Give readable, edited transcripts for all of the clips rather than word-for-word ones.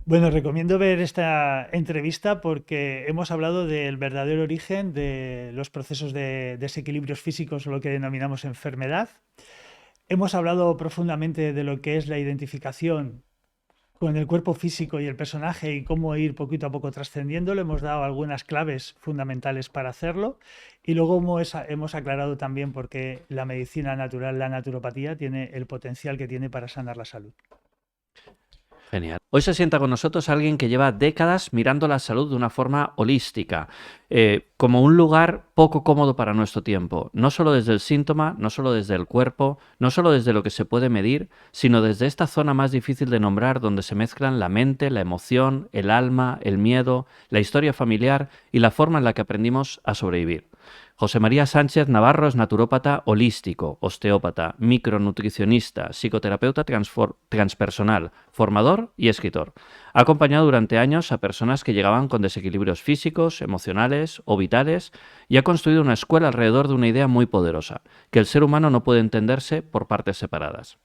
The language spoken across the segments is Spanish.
Bueno, recomiendo ver esta entrevista porque hemos hablado del verdadero origen de los procesos de desequilibrios físicos o lo que denominamos enfermedad. Hemos hablado profundamente de lo que es la identificación con el cuerpo físico y el personaje y cómo ir poquito a poco trascendiéndolo. Hemos dado algunas claves fundamentales para hacerlo y luego hemos aclarado también por qué la medicina natural, la naturopatía, tiene el potencial que tiene para sanar la salud. Genial. Hoy se sienta con nosotros alguien que lleva décadas mirando la salud de una forma holística, como un lugar poco cómodo para nuestro tiempo, no solo desde el síntoma, no solo desde el cuerpo, no solo desde lo que se puede medir, sino desde esta zona más difícil de nombrar donde se mezclan la mente, la emoción, el alma, el miedo, la historia familiar y la forma en la que aprendimos a sobrevivir. José María Sánchez Navarro es naturópata holístico, osteópata, micronutricionista, psicoterapeuta transpersonal, formador y escritor. Ha acompañado durante años a personas que llegaban con desequilibrios físicos, emocionales o vitales y ha construido una escuela alrededor de una idea muy poderosa, que el ser humano no puede entenderse por partes separadas.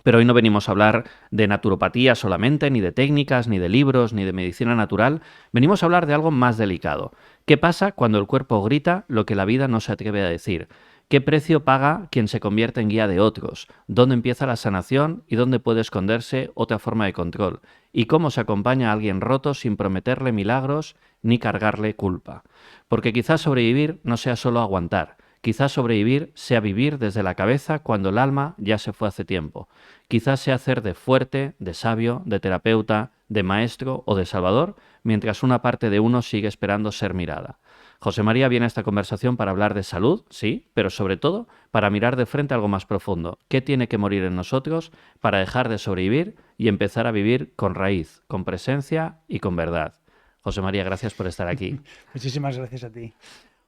Pero hoy no venimos a hablar de naturopatía solamente, ni de técnicas, ni de libros, ni de medicina natural. Venimos a hablar de algo más delicado. ¿Qué pasa cuando el cuerpo grita lo que la vida no se atreve a decir? ¿Qué precio paga quien se convierte en guía de otros? ¿Dónde empieza la sanación y dónde puede esconderse otra forma de control? ¿Y cómo se acompaña a alguien roto sin prometerle milagros ni cargarle culpa? Porque quizás sobrevivir no sea solo aguantar. Quizás sobrevivir sea vivir desde la cabeza cuando el alma ya se fue hace tiempo. Quizás sea hacer de fuerte, de sabio, de terapeuta, de maestro o de salvador, mientras una parte de uno sigue esperando ser mirada. José María viene a esta conversación para hablar de salud, sí, pero sobre todo para mirar de frente algo más profundo. ¿Qué tiene que morir en nosotros para dejar de sobrevivir y empezar a vivir con raíz, con presencia y con verdad? José María, gracias por estar aquí. Muchísimas gracias a ti.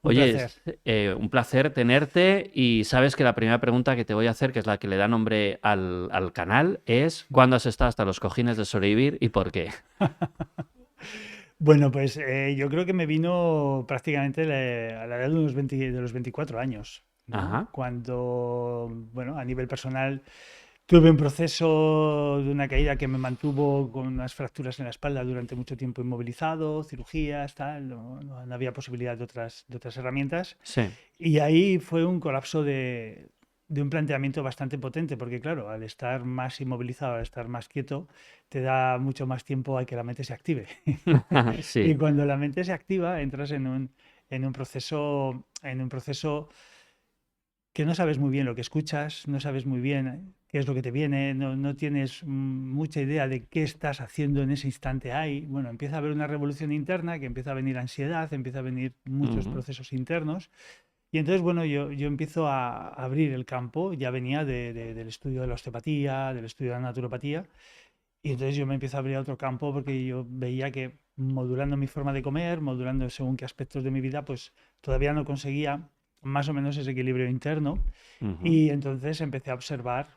Un Oye, placer. es un placer tenerte y sabes que la primera pregunta que te voy a hacer, que es la que le da nombre al canal, es ¿cuándo has estado hasta los cojines de sobrevivir y por qué? Bueno, pues yo creo que me vino prácticamente a la edad de, de los 24 años, ¿no? Ajá, Cuando, bueno, a nivel personal tuve un proceso de una caída que me mantuvo con unas fracturas en la espalda durante mucho tiempo inmovilizado, cirugías, tal, no había posibilidad de otras herramientas. sí. Y ahí fue un colapso de un planteamiento bastante potente, porque claro, al estar más inmovilizado, al estar más quieto, te da mucho más tiempo a que la mente se active. Y Sí. cuando la mente se activa, entras en un proceso que no sabes muy bien lo que escuchas, no sabes muy bien qué es lo que te viene, no tienes mucha idea de qué estás haciendo en ese instante ahí. Bueno, empieza a haber una revolución interna, que empieza a venir ansiedad, empieza a venir muchos Ujú, procesos internos. Y entonces, bueno, yo empiezo a abrir el campo, ya venía del estudio de la osteopatía, del estudio de la naturopatía, y entonces yo me empiezo a abrir a otro campo porque yo veía que modulando mi forma de comer, modulando según qué aspectos de mi vida, pues todavía no conseguía más o menos ese equilibrio interno. ujú, Y entonces empecé a observar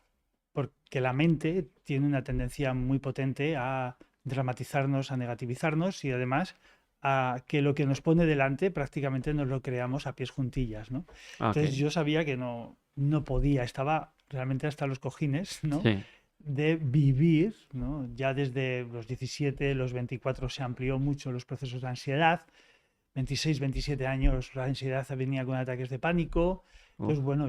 porque la mente tiene una tendencia muy potente a dramatizarnos, a negativizarnos y además a que lo que nos pone delante prácticamente nos lo creamos a pies juntillas, ¿no? ok, Entonces yo sabía que no podía, estaba realmente hasta los cojines, ¿no? sí. De vivir, ¿no? Ya desde los 17, los 24 se amplió mucho los procesos de ansiedad, 26, 27 años la ansiedad venía con ataques de pánico, Uf, entonces bueno,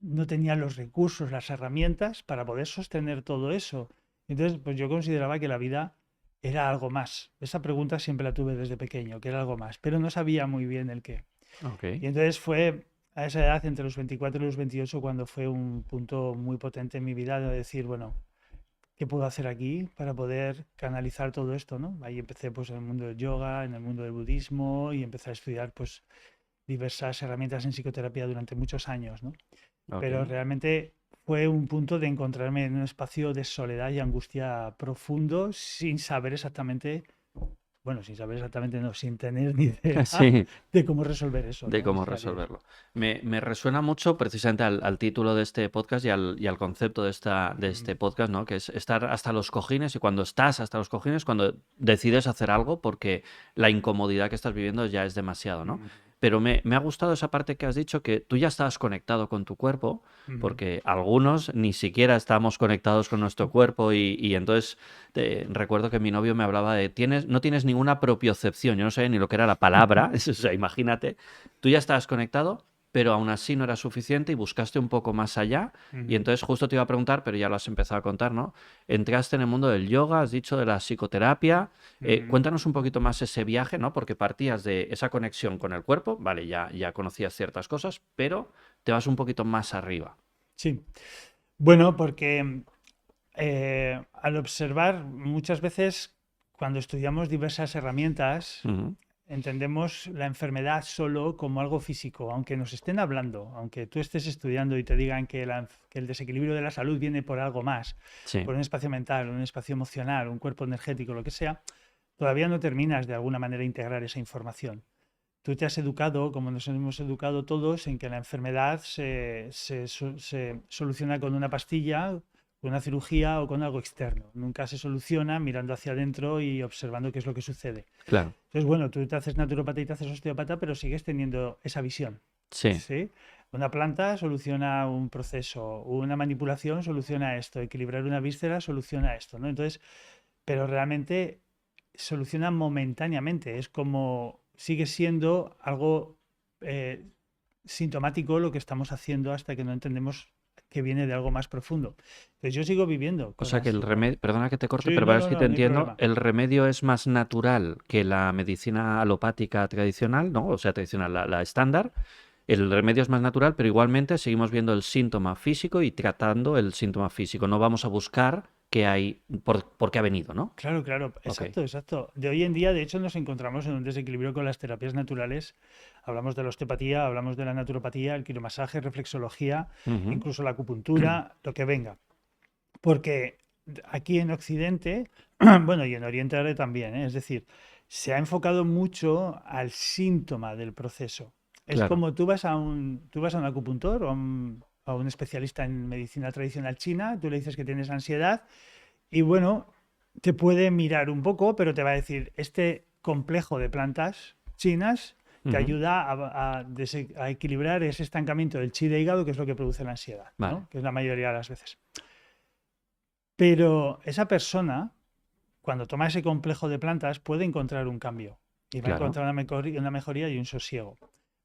no tenía los recursos, las herramientas para poder sostener todo eso. Entonces, pues yo consideraba que la vida era algo más. Esa pregunta siempre la tuve desde pequeño, que era algo más, pero no sabía muy bien el qué. ok. Y entonces fue a esa edad, entre los 24 y los 28, cuando fue un punto muy potente en mi vida de decir, bueno, ¿qué puedo hacer aquí para poder canalizar todo esto, ¿no? Ahí empecé pues en el mundo del yoga, en el mundo del budismo y empecé a estudiar pues diversas herramientas en psicoterapia durante muchos años, ¿no? Pero Ok. realmente fue un punto de encontrarme en un espacio de soledad y angustia profundo sin saber exactamente, bueno, sin saber exactamente, no, sin tener ni idea Sí, de cómo resolver eso, de ¿no? O cómo sea que resolverlo. Me resuena mucho precisamente al título de este podcast y al concepto de este podcast, ¿no? Que es estar hasta los cojines y cuando estás hasta los cojines, cuando decides hacer algo porque la incomodidad que estás viviendo ya es demasiado, ¿no? pero me ha gustado esa parte que has dicho, que tú ya estabas conectado con tu cuerpo, Ujú. porque algunos ni siquiera estábamos conectados con nuestro cuerpo y entonces recuerdo que mi novio me hablaba de, no tienes ninguna propiocepción, yo no sabía ni lo que era la palabra, o sea, imagínate, tú ya estabas conectado, pero aún así no era suficiente y buscaste un poco más allá y Ujú. entonces justo te iba a preguntar, pero ya lo has empezado a contar, ¿no? Entraste en el mundo del yoga, has dicho de la psicoterapia. Ujú. Cuéntanos un poquito más ese viaje, ¿no? Porque partías de esa conexión con el cuerpo, vale, ya conocías ciertas cosas, pero te vas un poquito más arriba. Sí. Bueno, porque al observar muchas veces, cuando estudiamos diversas herramientas, Ujú. entendemos la enfermedad solo como algo físico, aunque nos estén hablando, aunque tú estés estudiando y te digan que, que el desequilibrio de la salud viene por algo más, Sí, por un espacio mental, un espacio emocional, un cuerpo energético, lo que sea, todavía no terminas de alguna manera integrar esa información. Tú te has educado, como nos hemos educado todos, en que la enfermedad se soluciona con una pastilla, con una cirugía o con algo externo. Nunca se soluciona mirando hacia adentro y observando qué es lo que sucede. claro. Entonces, bueno, tú te haces naturopata y te haces osteopata, pero sigues teniendo esa visión. Sí. ¿Sí? Una planta soluciona un proceso, una manipulación soluciona esto, equilibrar una víscera soluciona esto, ¿no? Entonces, pero realmente soluciona momentáneamente. Es como sigue siendo algo eh, sintomático lo que estamos haciendo hasta que no entendemos que viene de algo más profundo. Entonces yo sigo viviendo O con sea que el remedio, perdona que te corte, Sí, pero no, para ver no, si te no, no hay entiendo, problema. el remedio es más natural que la medicina alopática tradicional, ¿no? O sea, tradicional, la estándar. El remedio es más natural, pero igualmente seguimos viendo el síntoma físico y tratando el síntoma físico. No vamos a buscar qué hay, por qué ha venido, ¿no? Claro, claro, Ok. exacto, exacto. De hoy en día, de hecho, nos encontramos en un desequilibrio con las terapias naturales. Hablamos de la osteopatía, hablamos de la naturopatía, el quiromasaje, reflexología, Ujú. incluso la acupuntura, lo que venga. Porque aquí en Occidente, bueno, y en Oriente ahora también, ¿eh? Es decir, se ha enfocado mucho al síntoma del proceso. Es Claro. como tú vas a un acupuntor o a un especialista en medicina tradicional china, tú le dices que tienes ansiedad y bueno, te puede mirar un poco, pero te va a decir, este complejo de plantas chinas te Ujú. ayuda a equilibrar ese estancamiento del chi de hígado, que es lo que produce la ansiedad, Vale, ¿no? Que es la mayoría de las veces. Pero esa persona, cuando toma ese complejo de plantas, puede encontrar un cambio y va a claro. encontrar una mejoría y un sosiego.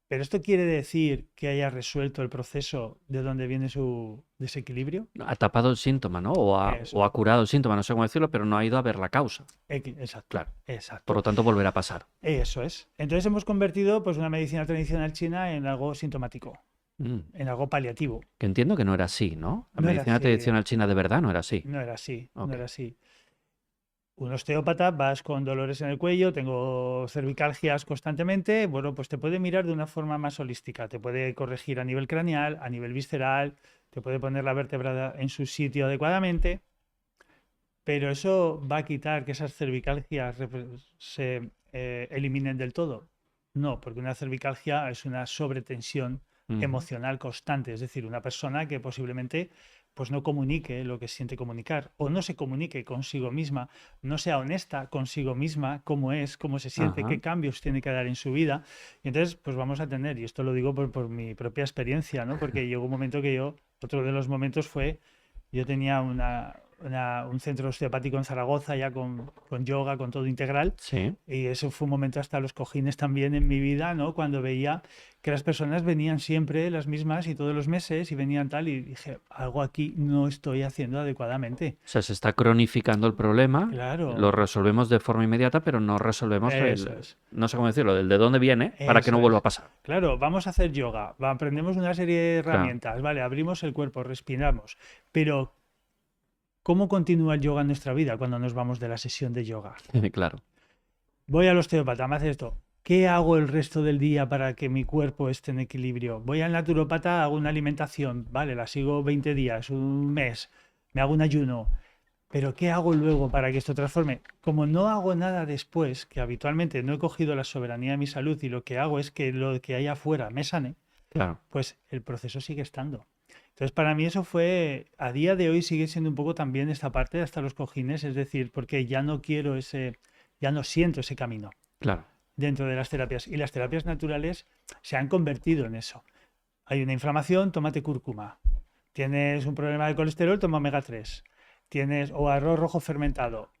Pero esto quiere decir que haya resuelto el proceso de donde viene su desequilibrio. Ha tapado el síntoma, ¿no? O Eso, ha curado el síntoma, no sé cómo decirlo, pero no ha ido a ver la causa. exacto, Claro. Por exacto. lo tanto, volverá a pasar. Eso es. Entonces hemos convertido pues una medicina tradicional china en algo sintomático, Mm. en algo paliativo. Que entiendo que no era así, ¿no? La No era medicina así, tradicional china de verdad no era así. no era así, no Ok. era así. Un osteópata, vas con dolores en el cuello, tengo cervicalgias constantemente, bueno, pues te puede mirar de una forma más holística, te puede corregir a nivel craneal, a nivel visceral, te puede poner la vértebra en su sitio adecuadamente, pero eso va a quitar que esas cervicalgias se eliminen del todo. No, porque una cervicalgia es una sobretensión Ujú. emocional constante, es decir, una persona que posiblemente pues no comunique lo que siente comunicar o no se comunique consigo misma, no sea honesta consigo misma, cómo es, cómo se siente, Ajá. qué cambios tiene que dar en su vida. Y entonces, pues vamos a tener, y esto lo digo por mi propia experiencia, ¿no? Porque llegó un momento que yo, otro de los momentos fue yo tenía un centro osteopático en Zaragoza ya con yoga, con todo integral. Sí. Y eso fue un momento hasta los cojines también en mi vida, ¿no? Cuando veía que las personas venían siempre las mismas y todos los meses y venían tal y dije, algo aquí no estoy haciendo adecuadamente. O sea, se está cronificando el problema, lo Claro, resolvemos de forma inmediata, pero no resolvemos eso es, no sé cómo decirlo, del de dónde viene para que no eso vuelva a es. pasar. Claro, vamos a hacer yoga, aprendemos una serie de Claro, herramientas, vale, abrimos el cuerpo, respiramos, pero ¿cómo continúa el yoga en nuestra vida cuando nos vamos de la sesión de yoga? claro. Voy al osteópata, me hace esto. ¿Qué hago el resto del día para que mi cuerpo esté en equilibrio? Voy al naturopata, hago una alimentación, vale, la sigo 20 días, un mes, me hago un ayuno. Pero ¿qué hago luego para que esto transforme? Como no hago nada después, que habitualmente no he cogido la soberanía de mi salud y lo que hago es que lo que hay afuera me sane, Claro. pues el proceso sigue estando. Entonces, para mí eso fue, a día de hoy sigue siendo un poco también esta parte hasta los cojines, es decir, porque ya no quiero ese, ya no siento ese camino. Claro. dentro de las terapias. Y las terapias naturales se han convertido en eso. Hay una inflamación, tómate cúrcuma. Tienes un problema de colesterol, toma omega 3. Tienes o arroz rojo fermentado.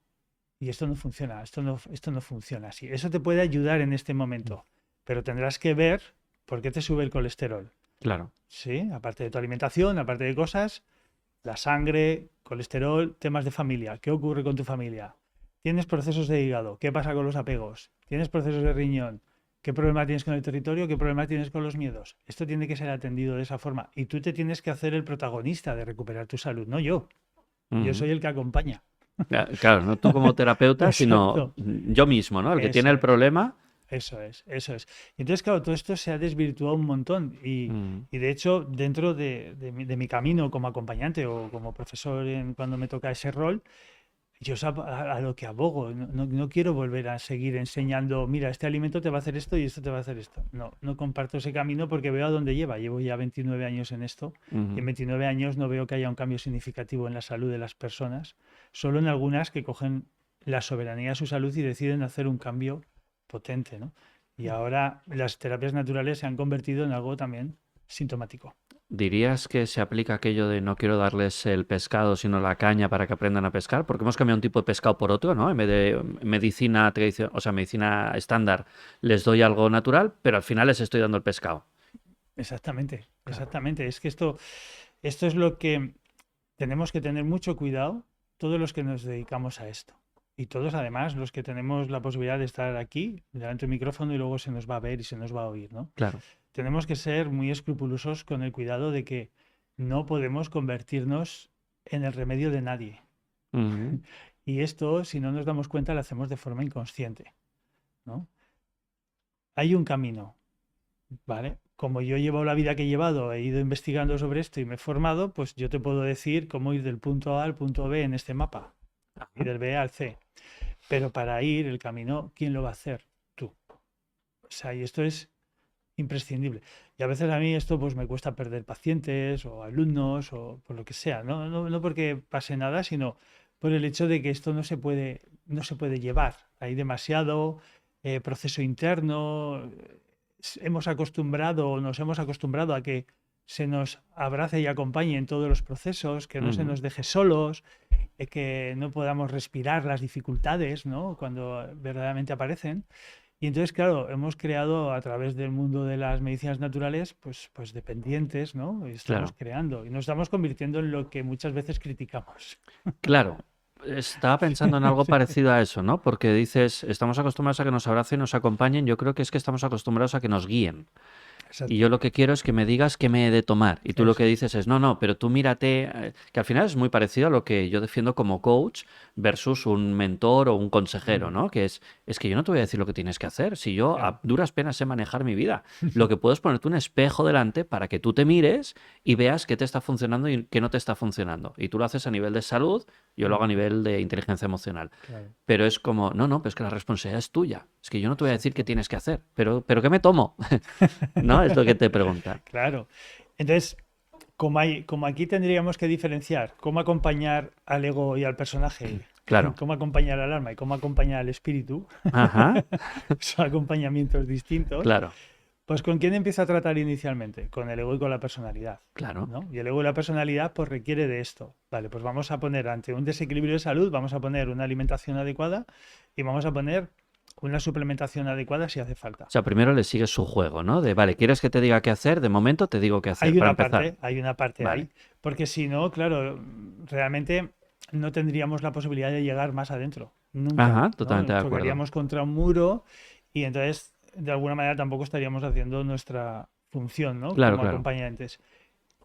Y esto no funciona, esto no funciona así. Eso te puede ayudar en este momento, pero tendrás que ver por qué te sube el colesterol. Claro. Sí, aparte de tu alimentación, aparte de cosas, la sangre, colesterol, temas de familia. ¿Qué ocurre con tu familia? ¿Tienes procesos de hígado? ¿Qué pasa con los apegos? ¿Tienes procesos de riñón? ¿Qué problema tienes con el territorio? ¿Qué problema tienes con los miedos? Esto tiene que ser atendido de esa forma. Y tú te tienes que hacer el protagonista de recuperar tu salud, no yo. Yo soy el que acompaña. Claro, no tú como terapeuta, sino Exacto. yo mismo, ¿no? El que tiene Eso el es. problema. Eso es, eso es. Y entonces, claro, todo esto se ha desvirtuado un montón Mm, y de hecho, dentro de mi camino como acompañante o como profesor cuando me toca ese rol, yo es a lo que abogo. No quiero volver a seguir enseñando, mira, este alimento te va a hacer esto y esto te va a hacer esto. No comparto ese camino porque veo a dónde lleva. Llevo ya 29 años en esto y ujú. en 29 años no veo que haya un cambio significativo en la salud de las personas, solo en algunas que cogen la soberanía de su salud y deciden hacer un cambio potente, ¿no? Y ahora las terapias naturales se han convertido en algo también sintomático. ¿Dirías que se aplica aquello de no quiero darles el pescado, sino la caña para que aprendan a pescar? Porque hemos cambiado un tipo de pescado por otro, ¿no? En vez de medicina tradicional, o sea, medicina estándar, les doy algo natural, pero al final les estoy dando el pescado. Exactamente, Claro. exactamente. Es que esto es lo que tenemos que tener mucho cuidado todos los que nos dedicamos a esto. Y todos, además, los que tenemos la posibilidad de estar aquí, delante del micrófono, y luego se nos va a ver y se nos va a oír, ¿no? Claro. Tenemos que ser muy escrupulosos con el cuidado de que no podemos convertirnos en el remedio de nadie. Ujú. Y esto, si no nos damos cuenta, lo hacemos de forma inconsciente, ¿no? Hay un camino, ¿vale? Como yo he llevado la vida que he llevado, he ido investigando sobre esto y me he formado, pues yo te puedo decir cómo ir del punto A al punto B en este mapa y Ajá. del B al C. Pero para ir el camino, ¿quién lo va a hacer? Tú. O sea, y esto es imprescindible. Y a veces a mí esto pues me cuesta perder pacientes o alumnos o por lo que sea, no porque pase nada, sino por el hecho de que esto no se puede llevar. Hay demasiado proceso interno. Nos hemos acostumbrado a que se nos abrace y acompañe en todos los procesos, que no se Ujú. nos deje solos, que no podamos respirar las dificultades, ¿no? Cuando verdaderamente aparecen. Y entonces, claro, hemos creado a través del mundo de las medicinas naturales, pues dependientes, ¿no? Y estamos Claro. creando y nos estamos convirtiendo en lo que muchas veces criticamos. Claro. Estaba pensando en algo Sí, parecido a eso, ¿no? Porque dices, estamos acostumbrados a que nos abracen, nos acompañen. Yo creo que es que estamos acostumbrados a que nos guíen. Y yo exacto. lo que quiero es que me digas qué me he de tomar. Y tú lo que Eso es. dices es, no, no, pero tú mírate, que al final es muy parecido a lo que yo defiendo como coach versus un mentor o un consejero, Mm, ¿no? Que es que yo no te voy a decir lo que tienes que hacer. Si yo claro. a duras penas sé manejar mi vida, lo que puedo es ponerte un espejo delante para que tú te mires y veas qué te está funcionando y qué no te está funcionando. Y tú lo haces a nivel de salud, yo lo hago a Mm, nivel de inteligencia emocional. claro. Pero es como, no, no, pero es que la responsabilidad es tuya. Es que yo no te voy a decir qué Exacto. tienes que hacer, pero ¿qué me tomo? ¿No? Es lo que te pregunta. Claro. Entonces, como aquí tendríamos que diferenciar cómo acompañar al ego y al personaje, Claro. cómo acompañar al alma y cómo acompañar al espíritu, Ajá. son acompañamientos distintos. Claro, Pues ¿con quién empieza a tratar inicialmente? Con el ego y con la personalidad, claro. ¿no? Y el ego y la personalidad pues requiere de esto. Vale, pues vamos a poner ante un desequilibrio de salud, vamos a poner una alimentación adecuada y vamos a poner una suplementación adecuada si hace O falta. sea, primero le sigues su juego, ¿no? De, vale, ¿quieres que te diga qué hacer? De momento te digo qué hacer, para empezar. Hay una parte Vale. ahí, porque si no, claro, realmente no tendríamos la posibilidad de llegar más adentro, nunca, Ajá, totalmente ¿no? de acuerdo. Chocaríamos contra un muro y entonces de alguna manera tampoco estaríamos haciendo nuestra función, ¿no? Claro, Como claro. acompañantes.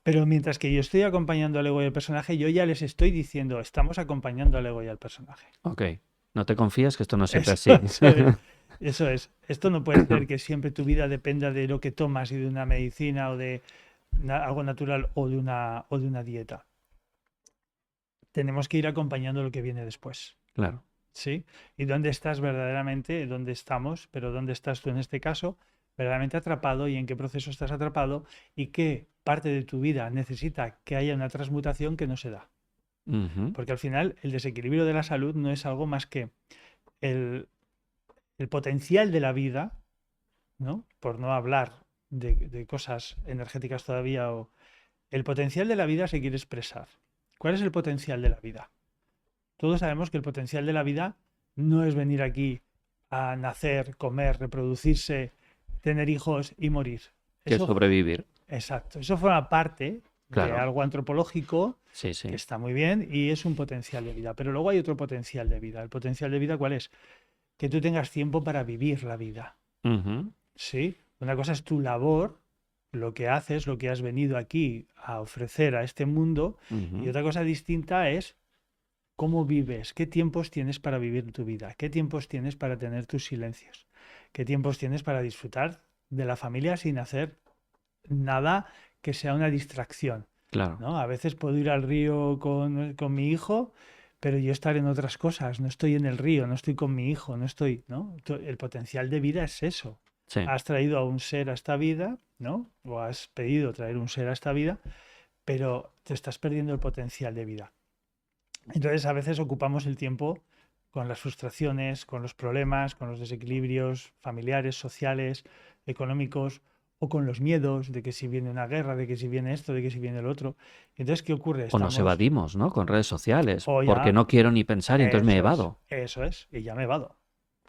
Pero mientras que yo estoy acompañando al ego y al personaje, yo ya les estoy diciendo, estamos acompañando al ego y al personaje. Ok. No te confías que esto no es siempre Eso, así. eso es. Eso es. Esto no puede ser que siempre tu vida dependa de lo que tomas y de una medicina o de algo natural o de una dieta. Tenemos que ir acompañando lo que viene después. Claro. ¿Sí? ¿Y dónde estás verdaderamente? ¿Dónde estamos? Pero ¿dónde estás tú en este caso? Verdaderamente atrapado y en qué proceso estás atrapado y qué parte de tu vida necesita que haya una transmutación que no se da. Ujú. Porque al final el desequilibrio de la salud no es algo más que el, el potencial de la vida, ¿no? Por no hablar de cosas energéticas todavía, el potencial de la vida se quiere expresar. ¿Cuál es el potencial de la vida? Todos sabemos que el potencial de la vida no es venir aquí a nacer, comer, reproducirse, tener hijos y morir. Que Eso, sobrevivir. exacto, eso forma parte de Claro. algo antropológico Sí, que sí. está muy bien y es un potencial de vida. Pero luego hay otro potencial de vida. ¿El potencial de vida cuál es? Que tú tengas tiempo para vivir la vida. Ujú, ¿Sí? Una cosa es tu labor, lo que haces, lo que has venido aquí a ofrecer a este mundo, y ujú. otra cosa distinta es cómo vives, qué tiempos tienes para vivir tu vida, qué tiempos tienes para tener tus silencios, qué tiempos tienes para disfrutar de la familia sin hacer nada que sea una distracción, Claro. ¿no? A veces puedo ir al río con mi hijo, pero yo estar en otras cosas, no estoy en el río, no estoy con mi hijo, no estoy, ¿no? El potencial de vida es eso. Sí. Has traído a un ser a esta vida, ¿no? O has pedido traer un ser a esta vida, pero te estás perdiendo el potencial de vida. Entonces, a veces ocupamos el tiempo con las frustraciones, con los problemas, con los desequilibrios familiares, sociales, económicos, o con los miedos de que si viene una guerra, de que si viene esto, de que si viene el otro. Entonces, ¿qué ocurre? O nos Estamos, evadimos, ¿no? Con redes sociales, o porque ya, no quiero ni pensar y entonces me evado. y ya me vado.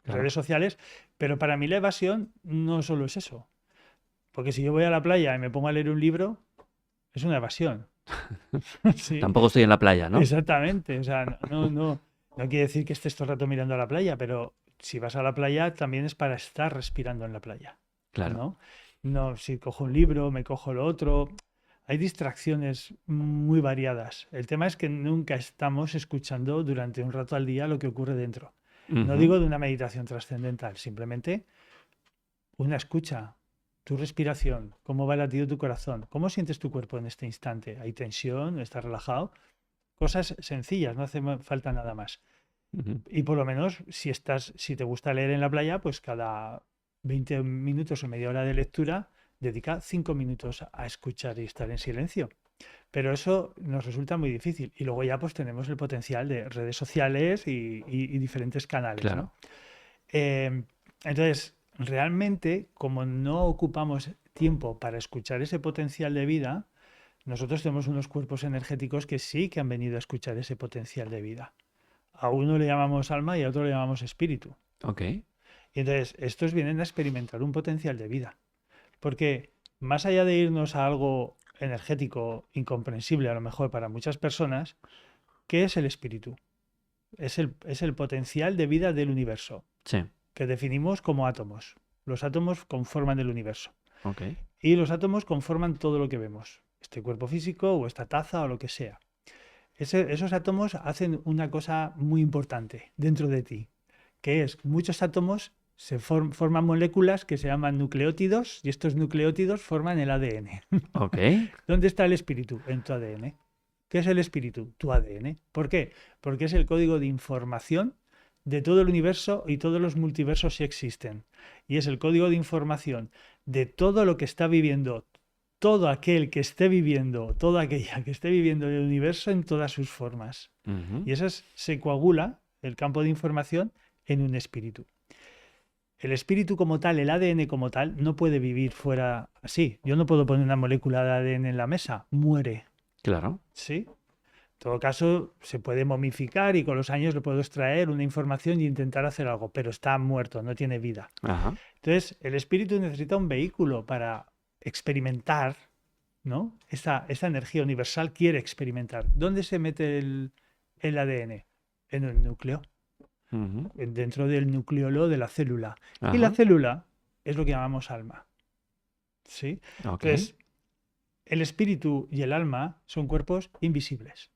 Claro. Redes sociales, pero para mí la evasión no solo es eso. Porque si yo voy a la playa y me pongo a leer un libro, es una evasión. Sí, Tampoco estoy en la playa, ¿no? exactamente. O sea, no quiere decir que estés todo el rato mirando a la playa, pero si vas a la playa también es para estar respirando en la playa, Claro. ¿no? No, si cojo un libro, me cojo lo otro. Hay distracciones muy variadas. El tema es que nunca estamos escuchando durante un rato al día lo que ocurre dentro. No Ujú. digo de una meditación trascendental, simplemente una escucha, tu respiración, cómo va el latido de tu corazón, cómo sientes tu cuerpo en este instante. ¿Hay tensión? ¿Estás relajado? Cosas sencillas, no hace falta nada más. Ujú. Y por lo menos, si te gusta leer en la playa, pues cada 20 minutos o media hora de lectura, dedica 5 minutos a escuchar y estar en silencio. Pero eso nos resulta muy difícil. Y luego ya pues tenemos el potencial de redes sociales y diferentes canales, ¿no? Claro. Entonces, realmente, como no ocupamos tiempo para escuchar ese potencial de vida, nosotros tenemos unos cuerpos energéticos que sí que han venido a escuchar ese potencial de vida. A uno le llamamos alma y a otro le llamamos espíritu. Ok. Y entonces, estos vienen a experimentar un potencial de vida. Porque más allá de irnos a algo energético incomprensible a lo mejor para muchas personas, ¿qué es el espíritu? Es el potencial de vida del universo, Sí. que definimos como átomos. Los átomos conforman el universo. Ok. Y los átomos conforman todo lo que vemos. Este cuerpo físico o esta taza o lo que sea. Esos átomos hacen una cosa muy importante dentro de ti, que es muchos átomos forman moléculas que se llaman nucleótidos y estos nucleótidos forman el ADN. Ok. ¿Dónde está el espíritu? En tu ADN. ¿Qué es el espíritu? Tu ADN. ¿Por qué? Porque es el código de información de todo el universo y todos los multiversos si existen. Y es el código de información de todo lo que está viviendo todo aquel que esté viviendo, toda aquella que esté viviendo el universo en todas sus formas. Ujú. Y eso se coagula, el campo de información, en un espíritu. El espíritu como tal, el ADN como tal, no puede vivir fuera así. Yo no puedo poner una molécula de ADN en la mesa, muere. Claro. ¿Sí? En todo caso, se puede momificar y con los años le puedo extraer una información y intentar hacer algo, pero está muerto, no tiene vida. Ajá. Entonces, el espíritu necesita un vehículo para experimentar, ¿no? Esta energía universal quiere experimentar. ¿Dónde se mete el ADN? En el núcleo, Ujú. dentro del nucleolo de la célula. Y la Ajá. célula es lo que llamamos alma. ¿Sí? Ok. Entonces, el espíritu y el alma son cuerpos invisibles.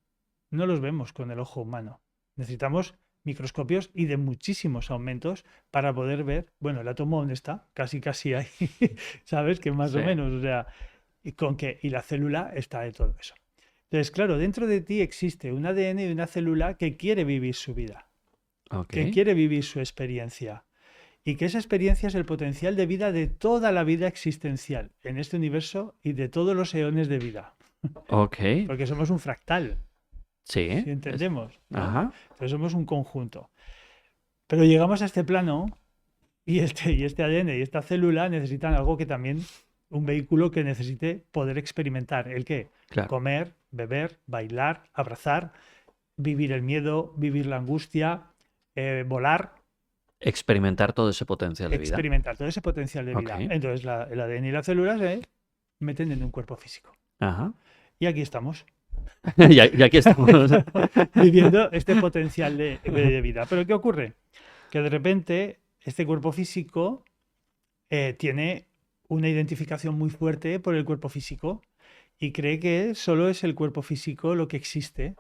No los vemos con el ojo humano. Necesitamos microscopios y de muchísimos aumentos para poder ver, bueno, el átomo dónde está, casi ahí, ¿sabes? Que más Sí. o menos, o sea, y la célula está de todo eso. Entonces, claro, dentro de ti existe un ADN y una célula que quiere vivir su vida, Ok. que quiere vivir su experiencia. Y que esa experiencia es el potencial de vida de toda la vida existencial en este universo y de todos los eones de vida. Ok. Porque somos un fractal, Sí. si entendemos, ¿no? Ajá. Entonces somos un conjunto. Pero llegamos a este plano y este ADN y esta célula necesitan algo que también, un vehículo que necesite poder experimentar. ¿El qué? Claro. Comer, beber, bailar, abrazar, vivir el miedo, vivir la angustia, volar, Experimentar todo ese potencial de vida. experimentar todo ese potencial de vida. Ok. Entonces el ADN y la célula se meten en un cuerpo físico. Ajá. Y aquí estamos, Y aquí estamos. viviendo este potencial de vida. Pero ¿qué ocurre? Que de repente este cuerpo físico tiene una identificación muy fuerte por el cuerpo físico y cree que solo es el cuerpo físico lo que existe.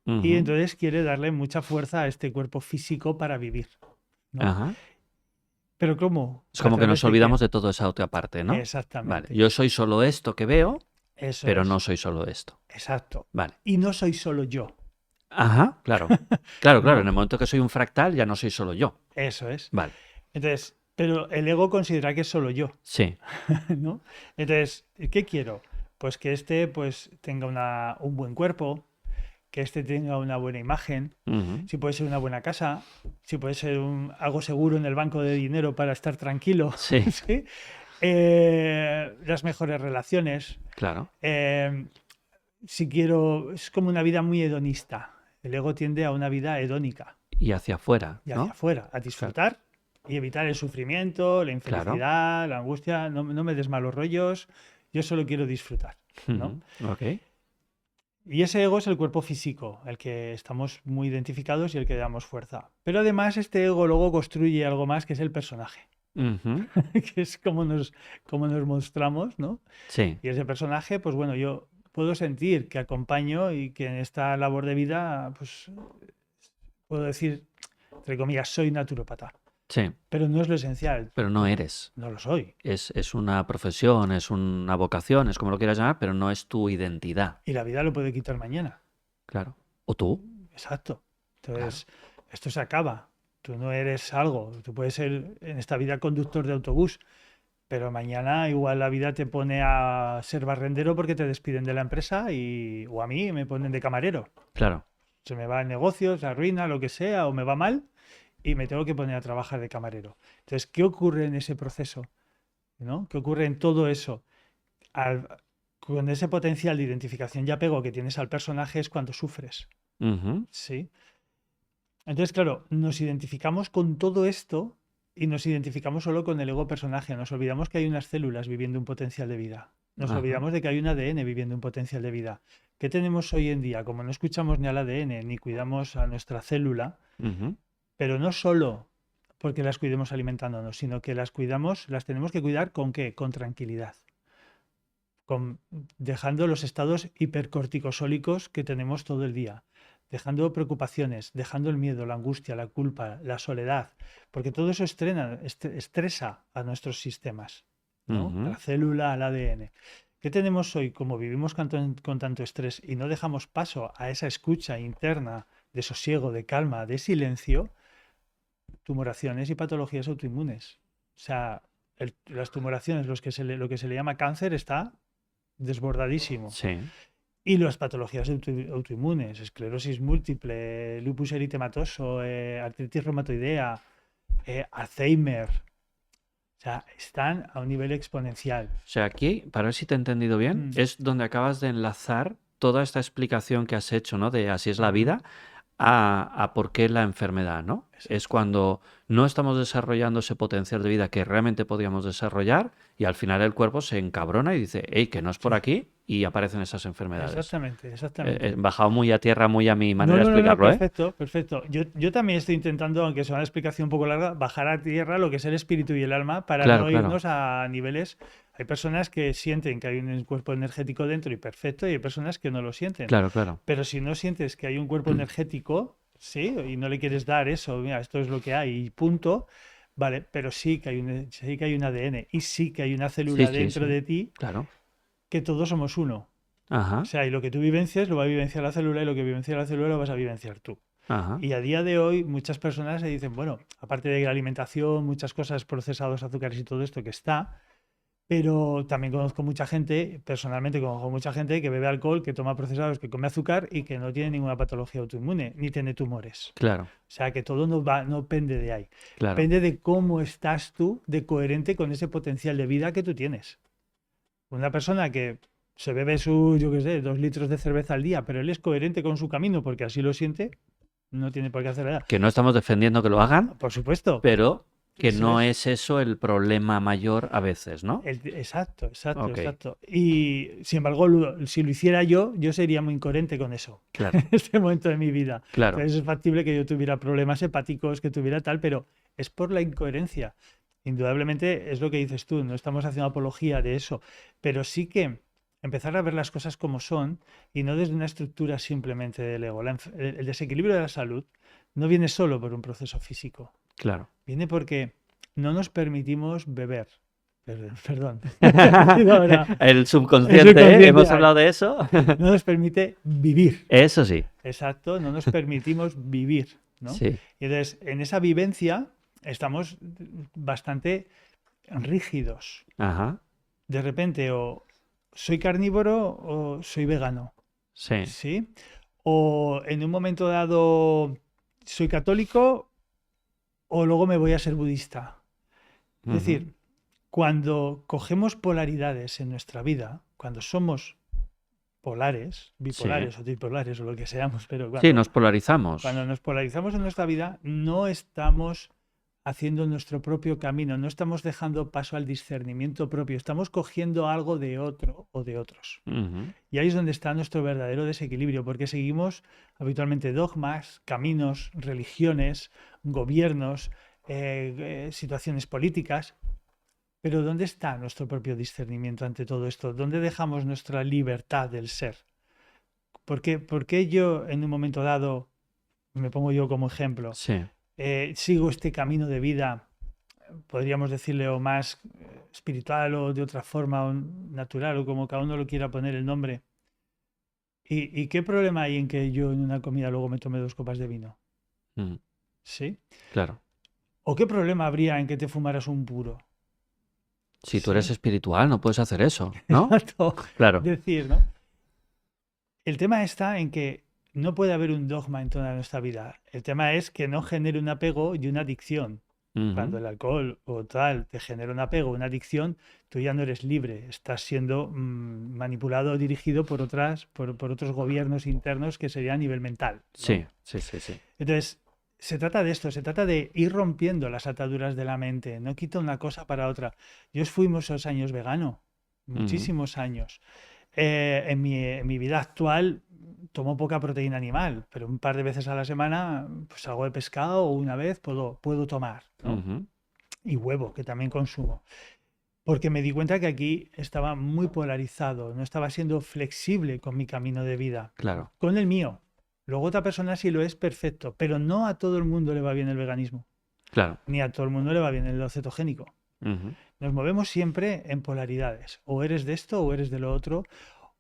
Y Ujú. entonces quiere darle mucha fuerza a este cuerpo físico para vivir, ¿no? Ajá. Pero ¿cómo? Es como ¿A que nos través de qué? olvidamos de toda esa otra parte, ¿no? Vale, Exactamente. yo soy solo esto que veo, Eso pero es. no soy solo esto. Exacto. Vale. Y no soy solo yo. Ajá, claro. Claro, No. en el momento que soy un fractal ya no soy solo yo. Eso es. Vale. Entonces, pero el ego considera que es solo yo, Sí. ¿no? Entonces, ¿qué quiero? Pues que este pues tenga un buen cuerpo, que este tenga una buena imagen, Ujú. si puede ser una buena casa, si puede ser algo seguro en el banco de dinero para estar tranquilo, Sí, ¿sí? Las mejores relaciones. claro. Si quiero, es como una vida muy hedonista. El ego tiende a una vida hedónica Y hacia afuera, y hacia ¿no? afuera, a disfrutar y evitar el sufrimiento, la Claro. infelicidad, la angustia. No, no me des malos rollos, yo solo quiero disfrutar, ¿no? Ujú. Ok. Y ese ego es el cuerpo físico, el que estamos muy identificados y el que le damos fuerza. Pero además este ego luego construye algo más que es el personaje, Ujú. que es como nos mostramos, ¿no? Sí, Y ese personaje, pues bueno, yo puedo sentir que acompaño y que en esta labor de vida, pues puedo decir, entre comillas, soy naturópata. sí. Pero no es lo esencial, Pero no eres. no lo soy. Es una profesión, es una vocación, es como lo quieras llamar, pero no es tu identidad. Y la vida lo puede quitar mañana. Claro. O tú. Exacto. Entonces, esto se acaba. Tú no eres algo. Tú puedes ser en esta vida conductor de autobús, pero mañana igual la vida te pone a ser barrendero porque te despiden de la empresa o a mí me ponen de camarero. Claro. Se me va el negocio, se arruina, lo que sea, o me va mal y me tengo que poner a trabajar de camarero. Entonces, ¿qué ocurre en ese proceso? ¿No? ¿Qué ocurre en todo eso? Con ese potencial de identificación y apego que tienes al personaje es cuando sufres. Ujú. ¿Sí? Entonces, claro, nos identificamos con todo esto y nos identificamos solo con el ego personaje. Nos olvidamos que hay unas células viviendo un potencial de vida. Nos Ajá. olvidamos de que hay un ADN viviendo un potencial de vida. ¿Qué tenemos hoy en día? Como no escuchamos ni al ADN ni cuidamos a nuestra célula, Ujú. pero no solo porque las cuidemos alimentándonos, sino que las cuidamos, las tenemos que cuidar ¿con qué? Con tranquilidad. Dejando los estados hipercorticosólicos que tenemos todo el día, dejando preocupaciones, dejando el miedo, la angustia, la culpa, la soledad, porque todo eso estresa a nuestros sistemas, ¿no? A Ujú. la célula, al ADN. ¿Qué tenemos hoy? Como vivimos con tanto estrés y no dejamos paso a esa escucha interna de sosiego, de calma, de silencio, tumoraciones y patologías autoinmunes. O sea, las tumoraciones, lo que se le llama cáncer, está desbordadísimo. Sí. Y las patologías autoinmunes, esclerosis múltiple, lupus eritematoso, artritis reumatoidea, Alzheimer, o sea, están a un nivel exponencial. O sea, aquí, para ver si te he entendido bien, Mm. es donde acabas de enlazar toda esta explicación que has hecho, ¿no? De así es la Ujú. vida, a por qué la enfermedad, ¿no? Es Exacto. cuando no estamos desarrollando ese potencial de vida que realmente podíamos desarrollar y al final el cuerpo se encabrona y dice, hey, que no es por Sí, aquí y aparecen esas enfermedades. exactamente, exactamente. Bajado muy a tierra, muy a mi No, manera de no, no, no, explicarlo, ¿eh? perfecto, perfecto. Yo también estoy intentando, aunque sea una explicación un poco larga, bajar a tierra lo que es el espíritu y el alma para Claro, no claro, irnos a niveles. Hay personas que sienten que hay un cuerpo energético dentro y perfecto, y hay personas que no lo sienten. claro, claro. Pero si no sientes que hay un cuerpo energético, sí, y no le quieres dar eso, mira, esto es lo que hay y punto, vale, pero sí que hay un ADN y sí que hay una Sí, célula sí, dentro sí. de ti Claro. que todos somos uno. O Ajá, sea, y lo que tú vivencias lo va a vivenciar la célula y lo que vivencia la célula lo vas a vivenciar tú. ajá. Y a día de hoy muchas personas se dicen, bueno, aparte de la alimentación, muchas cosas, procesados, azúcares y todo esto que está, Pero también conozco mucha gente, personalmente conozco mucha gente que bebe alcohol, que toma procesados, que come azúcar y que no tiene ninguna patología autoinmune, ni tiene tumores. Claro, O sea que todo no pende de ahí. claro. Depende de cómo estás tú de coherente con ese potencial de vida que tú tienes. Una persona que se bebe yo qué sé, 2 litros de cerveza al día, pero él es coherente con su camino porque así lo siente, no tiene por qué hacer nada. Que no estamos defendiendo que lo hagan, Por supuesto. pero que Eso no es. es eso el problema mayor a veces, ¿no? Exacto, exacto, Ok, exacto. Y sin embargo, si lo hiciera yo sería muy incoherente con eso claro, en este momento de mi vida. claro. Entonces es factible que yo tuviera problemas hepáticos, que tuviera tal, pero es por la incoherencia. Indudablemente es lo que dices tú, no estamos haciendo apología de eso, pero sí que empezar a ver las cosas como son y no desde una estructura simplemente del ego. El desequilibrio de la salud no viene solo por un proceso físico, Claro. viene porque no nos permitimos beber. Perdón. Ahora, El el subconsciente, ¿eh? subconsciente ¿Hemos hablado de eso? no nos permite vivir. Eso sí, Exacto, no nos permitimos vivir, ¿no? sí. Y entonces, en esa vivencia estamos bastante rígidos. Ajá, De repente, o soy carnívoro o soy vegano, sí. ¿sí? O en un momento dado soy católico o luego me voy a ser budista. Es Ujú. decir, cuando cogemos polaridades en nuestra vida, cuando somos polares, Sí. bipolares o tripolares o lo que seamos, pero Sí, nos polarizamos. cuando nos polarizamos en nuestra vida, no estamos haciendo nuestro propio camino, no estamos dejando paso al discernimiento propio, estamos cogiendo algo de otro o de otros. Ujú. Y ahí es donde está nuestro verdadero desequilibrio, porque seguimos habitualmente dogmas, caminos, religiones, gobiernos, situaciones políticas. Pero ¿dónde está nuestro propio discernimiento ante todo esto? ¿Dónde dejamos nuestra libertad del ser? ¿Por qué yo en un momento dado, me pongo yo como ejemplo, Sí. sigo este camino de vida, podríamos decirle o más espiritual o de otra forma o natural o como cada uno lo quiera poner el nombre? ¿Y qué problema hay en que yo en una comida luego me tome 2 copas de vino? Mm, ¿Sí? claro. ¿O qué problema habría en que te fumaras un puro? Si tú eres ¿Sí? espiritual, no puedes hacer eso, ¿no? Exacto. Claro. Decir, ¿no? El tema está en que no puede haber un dogma en toda nuestra vida. El tema es que no genere un apego y una adicción. Cuando Ujú. el alcohol o tal te genera un apego, una adicción, tú ya no eres libre, estás siendo manipulado o dirigido por otros gobiernos internos que sería a nivel mental, ¿no? Sí, sí, sí, sí. Entonces, se trata de esto, se trata de ir rompiendo las ataduras de la mente, no quita una cosa para otra. Yo fui muchos años vegano, Ujú. muchísimos años. En mi vida actual tomo poca proteína animal, pero un par de veces a la semana, pues algo de pescado o una vez puedo tomar, ¿no? Ujú. Y huevo, que también consumo. Porque me di cuenta que aquí estaba muy polarizado, no estaba siendo flexible con mi camino de vida, Claro, con el mío. Luego otra persona sí lo es perfecto, pero no a todo el mundo le va bien el veganismo, claro. ni a todo el mundo le va bien el cetogénico. Ujú. Nos movemos siempre en polaridades. O eres de esto o eres de lo otro.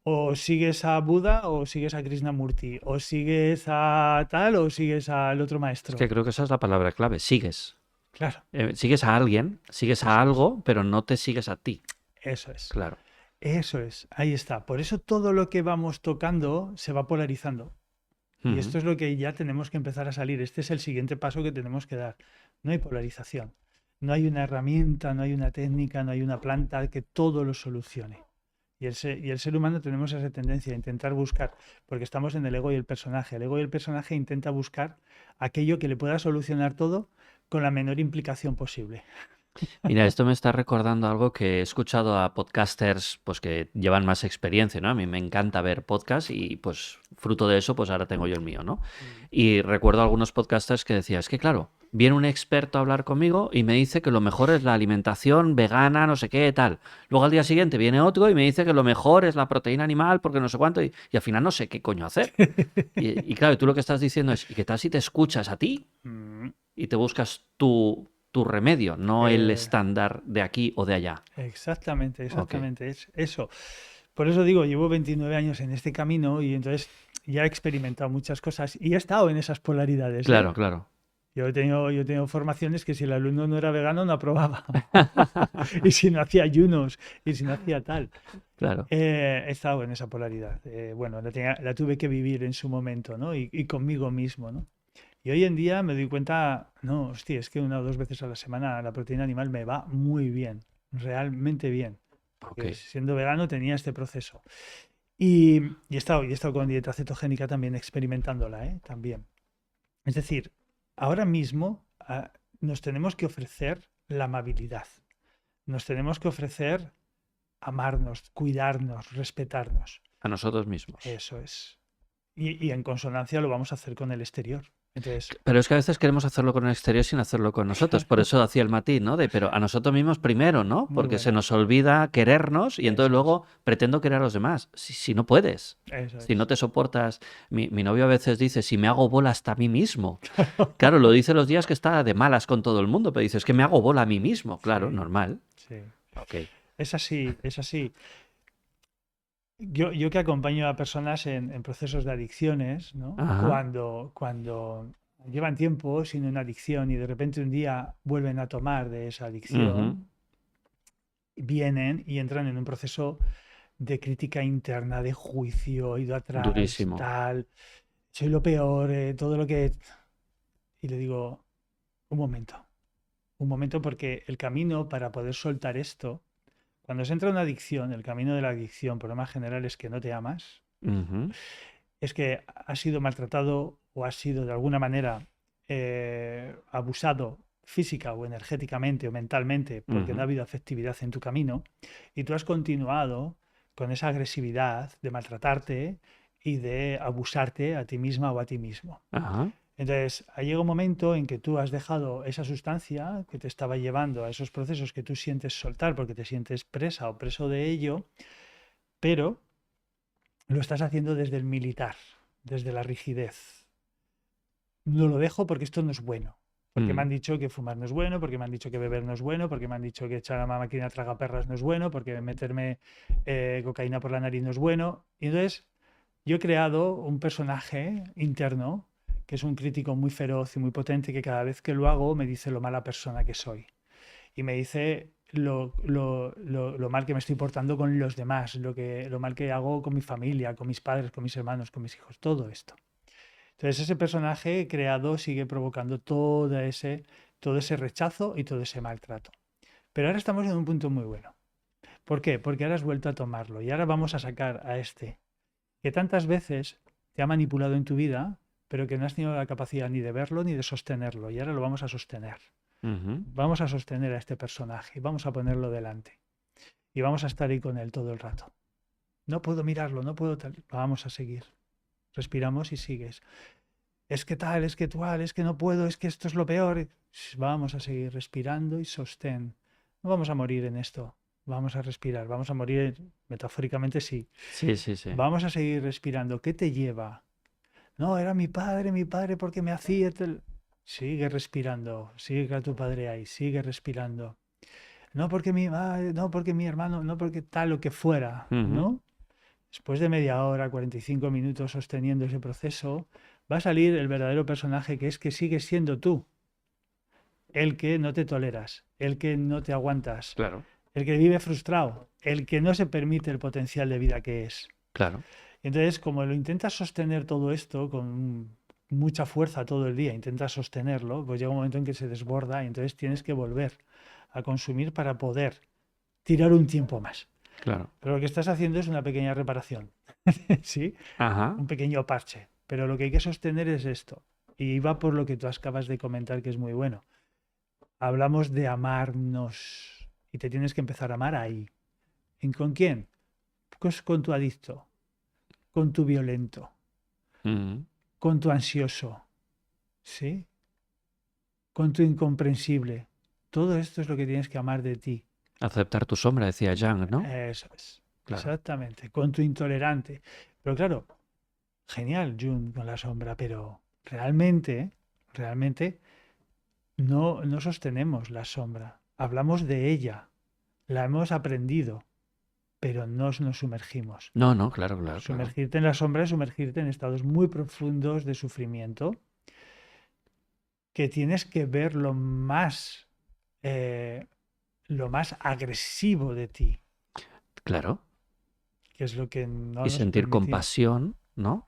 O sigues a Buda o sigues a Krishnamurti. O sigues a tal o sigues al otro Es maestro. que creo que esa es la palabra clave. Sigues. Claro, Sigues a alguien, sigues a eso es. algo, pero no te sigues a ti. Eso es. Claro. Eso es. Ahí está. Por eso todo lo que vamos tocando se va polarizando. Y Ujú. esto es lo que ya tenemos que empezar a salir. Este es el siguiente paso que tenemos que dar. No hay polarización. No hay una herramienta, no hay una técnica, no hay una planta que todo lo solucione. Y el ser humano tenemos esa tendencia a intentar buscar, porque estamos en el ego y el personaje. El ego y el personaje intenta buscar aquello que le pueda solucionar todo con la menor implicación posible. Mira, esto me está recordando algo que he escuchado a podcasters pues que llevan más experiencia, ¿no? A mí me encanta ver podcasts y pues fruto de eso pues ahora tengo yo el mío, ¿no? Mm. Y recuerdo a algunos podcasters que decía, es que claro, viene un experto a hablar conmigo y me dice que lo mejor es la alimentación vegana, no sé qué, tal. Luego al día siguiente viene otro y me dice que lo mejor es la proteína animal porque no sé cuánto y al final no sé qué coño hacer. Y claro, tú lo que estás diciendo es, ¿y qué tal si te escuchas a ti Mm, y te buscas tu remedio, no el eh, estándar de aquí o de allá? exactamente, Ok, exactamente. Es eso. Por eso digo, llevo 29 años en este camino y entonces ya he experimentado muchas cosas y he estado en esas polaridades, ¿eh? claro, claro. Yo he tenido formaciones que si el alumno no era vegano no aprobaba. Y si no hacía ayunos, y si no hacía tal. Claro. He estado en esa polaridad. Bueno, la tuve que vivir en su momento, ¿no? Y conmigo mismo, ¿no? Y hoy en día me doy cuenta, no, hostia, es que 1 o 2 veces a la semana la proteína animal me va muy bien, realmente bien. Ok. Porque siendo vegano tenía este proceso. Y he estado con dieta cetogénica también experimentándola, ¿eh? También. Es decir, ahora mismo nos tenemos que ofrecer la amabilidad. Nos tenemos que ofrecer amarnos, cuidarnos, respetarnos. A nosotros mismos. Eso es. Y en consonancia lo vamos a hacer con el exterior. Entonces, Pero es que a veces queremos hacerlo con el exterior sin hacerlo con nosotros. Por eso hacía el matiz, ¿no? Pero a nosotros mismos primero, ¿no? muy Porque se bueno. nos olvida querernos y entonces Eso es. luego pretendo querer a los demás. Si no puedes, Eso si no es. te soportas. Mi novio a veces dice, si me hago bola hasta a mí mismo. Claro, lo dice los días que está de malas con todo el mundo, pero dices que me hago bola a mí mismo. Claro, Sí, normal. sí. Ok. Es así, es así. Yo que acompaño a personas en procesos de adicciones, ¿no? Ajá. Cuando llevan tiempo sin una adicción y de repente un día vuelven a tomar de esa Ujú. adicción, vienen y entran en un proceso de crítica interna, de juicio, he ido atrás, Durísimo. tal, soy lo peor, todo lo que... Y le digo, un momento, un momento, porque el camino para poder soltar esto, cuando se entra en una adicción, el camino de la adicción, por lo más general, es que no te amas, Ujú. es que has sido maltratado o has sido de alguna manera abusado física o energéticamente o mentalmente porque no ha Ujú. habido afectividad en tu camino y tú has continuado con esa agresividad de maltratarte y de abusarte a ti misma o a ti mismo. Ajá. Entonces, llega un momento en que tú has dejado esa sustancia que te estaba llevando a esos procesos que tú sientes soltar porque te sientes presa o preso de ello, pero lo estás haciendo desde el militar, desde la rigidez. No lo dejo porque esto no es bueno. Porque me Mm. han dicho que fumar no es bueno, porque me han dicho que beber no es bueno, porque me han dicho que echar a la máquina tragaperras no es bueno, porque meterme cocaína por la nariz no es bueno. Y entonces yo he creado un personaje interno que es un crítico muy feroz y muy potente que cada vez que lo hago me dice lo mala persona que soy. Y me dice lo mal que me estoy portando con los demás, lo mal que hago con mi familia, con mis padres, con mis hermanos, con mis hijos, todo esto. Entonces ese personaje creado sigue provocando todo ese rechazo y todo ese maltrato. Pero ahora estamos en un punto muy bueno. ¿Por qué? Porque ahora has vuelto a tomarlo y ahora vamos a sacar a este que tantas veces te ha manipulado en tu vida, pero que no has tenido la capacidad ni de verlo ni de sostenerlo. Y ahora lo vamos a sostener. Ujú. Vamos a sostener a este personaje y vamos a ponerlo delante. Y vamos a estar ahí con él todo el rato. No puedo mirarlo, no puedo tal. Vamos a seguir. Respiramos y sigues. Es que tal, es que tal, es que no puedo, es que esto es lo peor. Vamos a seguir respirando y sostén. No vamos a morir en esto. Vamos a respirar. Vamos a morir, metafóricamente sí. Sí, sí, sí. Vamos a seguir respirando. ¿Qué te lleva? No, era mi padre porque me hacía tal. Sigue respirando. Sigue a tu padre ahí. Sigue respirando. No porque mi madre, no porque mi hermano, no porque tal o que fuera, Ujú. ¿no? Después de media hora, 45 minutos sosteniendo ese proceso, va a salir el verdadero personaje que es que sigues siendo tú, el que no te toleras, el que no te aguantas, Claro, el que vive frustrado, el que no se permite el potencial de vida que es. claro. Entonces, como lo intentas sostener todo esto con mucha fuerza todo el día, intentas sostenerlo, pues llega un momento en que se desborda y entonces tienes que volver a consumir para poder tirar un tiempo más. Claro. Pero lo que estás haciendo es una pequeña reparación, ¿sí? Ajá. Un pequeño parche. Pero lo que hay que sostener es esto. Y va por lo que tú acabas de comentar, que es muy bueno. Hablamos de amarnos y te tienes que empezar a amar ahí. ¿Con quién? Pues con tu adicto, con tu violento, Ujú. con tu ansioso, ¿sí? Con tu incomprensible. Todo esto es lo que tienes que amar de ti. Aceptar tu sombra, decía Jung, ¿no? Eso es. Claro. Exactamente. Con tu intolerante. Pero claro, genial, Jun con la sombra, pero realmente no sostenemos la sombra. Hablamos de ella, la hemos aprendido, pero no nos sumergimos. No, no, claro, claro, claro. Sumergirte en la sombra es sumergirte en estados muy profundos de sufrimiento que tienes que ver eh, lo más agresivo de ti, Claro. que es lo que no Y nos sentir permitimos. compasión, ¿no?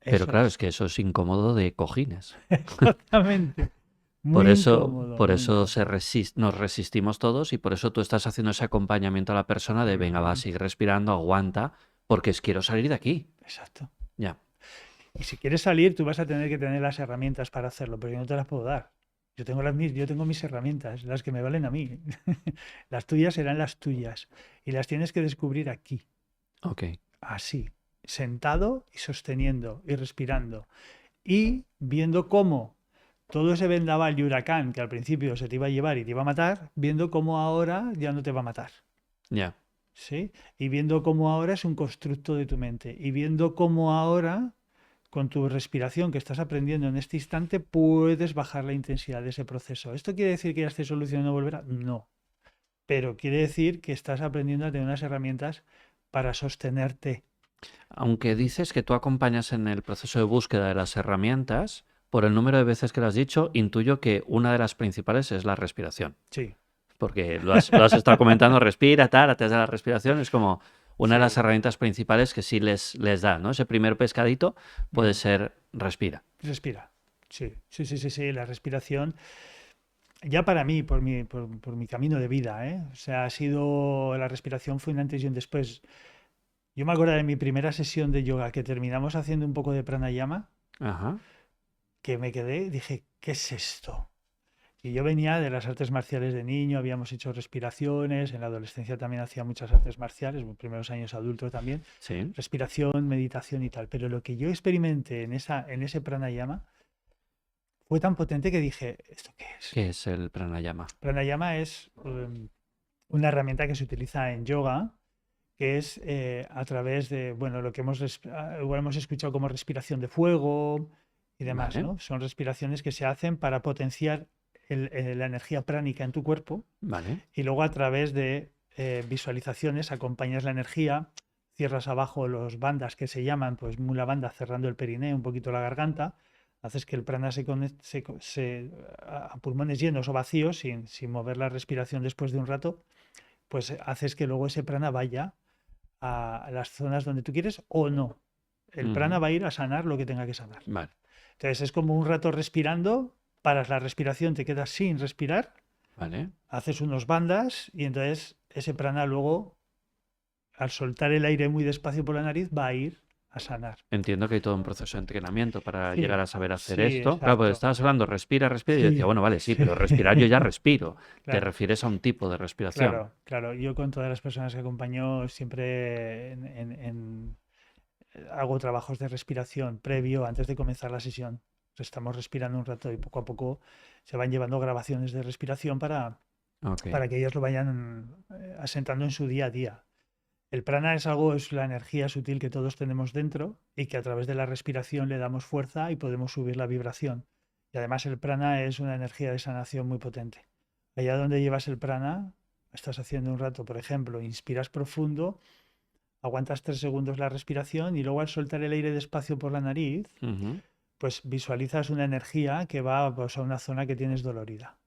Pero Eso claro, es es, que eso es incómodo de cojines. exactamente. Por Muy eso, incómodo, por muy eso incómodo. nos resistimos todos y por eso tú estás haciendo ese acompañamiento a la persona de, venga, va, Ujú. sigue respirando, aguanta, porque quiero salir de aquí. Exacto. Ya, Y si quieres salir, tú vas a tener que tener las herramientas para hacerlo, pero yo no te las puedo dar. Yo tengo mis herramientas, las que me valen a mí. Las tuyas serán las tuyas. Y las tienes que descubrir aquí, ok. así, sentado y sosteniendo y respirando. Y viendo cómo todo ese vendaval y huracán que al principio se te iba a llevar y te iba a matar, viendo cómo ahora ya no te va a matar. Ya. ¿Sí? Y viendo cómo ahora es un constructo de tu mente. Y viendo cómo ahora con tu respiración que estás aprendiendo en este instante, puedes bajar la intensidad de ese proceso. ¿Esto quiere decir que ya estés solucionando volverá? No. Pero quiere decir que estás aprendiendo a tener unas herramientas para sostenerte. Aunque dices que tú acompañas en el proceso de búsqueda de las herramientas, por el número de veces que lo has dicho, intuyo que una de las principales es la respiración. Sí, Porque lo has estado comentando, respira, tal, a través de la respiración, es como una de las sí. herramientas principales que sí les da, ¿no? Ese primer pescadito puede Mm. ser respira. Respira. Sí, sí, sí, sí, sí. La respiración, ya para mí, por mi camino de vida, ¿eh? O sea, ha sido, la respiración fue un antes y un después. Yo me acuerdo de mi primera sesión de yoga que terminamos haciendo un poco de pranayama, Ajá, que me quedé, dije, ¿qué es esto? Y yo venía de las artes marciales de niño, habíamos hecho respiraciones, en la adolescencia también hacía muchas artes marciales, los primeros años adulto también, sí. respiración, meditación y tal. Pero lo que yo experimenté en ese pranayama fue tan potente que dije, ¿esto qué es? ¿Qué es el pranayama? Pranayama es una herramienta que se utiliza en yoga, que es a través de, bueno, lo que igual hemos escuchado como respiración de fuego y demás, Vale, ¿no? Son respiraciones que se hacen para potenciar la energía pránica en tu cuerpo vale. y luego a través de visualizaciones acompañas la energía, cierras abajo los bandas que se llaman, pues mula banda cerrando el perineo, un poquito la garganta, haces que el prana a pulmones llenos o vacíos, sin mover la respiración después de un rato, pues haces que luego ese prana vaya a las zonas donde tú quieres o no. El prana Ujú, va a ir a sanar lo que tenga que sanar. vale, Entonces es como un rato respirando, paras la respiración, te quedas sin respirar, vale. haces unos bandas y entonces ese prana luego, al soltar el aire muy despacio por la nariz, va a ir a sanar. Entiendo que hay todo un proceso de entrenamiento para llegar Sí, a saber hacer sí, esto. Claro, pues exacto. estabas hablando, respira, respira, y yo decía, Sí, bueno, vale, sí, sí, pero respirar yo ya respiro. Te claro, refieres a un tipo de respiración. claro, claro. Yo con todas las personas que acompaño siempre hago trabajos de respiración previo, antes de comenzar la sesión. Estamos respirando un rato y poco a poco se van llevando grabaciones de respiración Ok. para que ellos lo vayan asentando en su día a día. El prana es la energía sutil que todos tenemos dentro y que a través de la respiración le damos fuerza y podemos subir la vibración. Y además el prana es una energía de sanación muy potente. Allá donde llevas el prana, estás haciendo un rato, por ejemplo, inspiras profundo, aguantas 3 segundos la respiración y luego al soltar el aire despacio por la nariz, Ujú. pues visualizas una energía que va, pues, a una zona que tienes dolorida.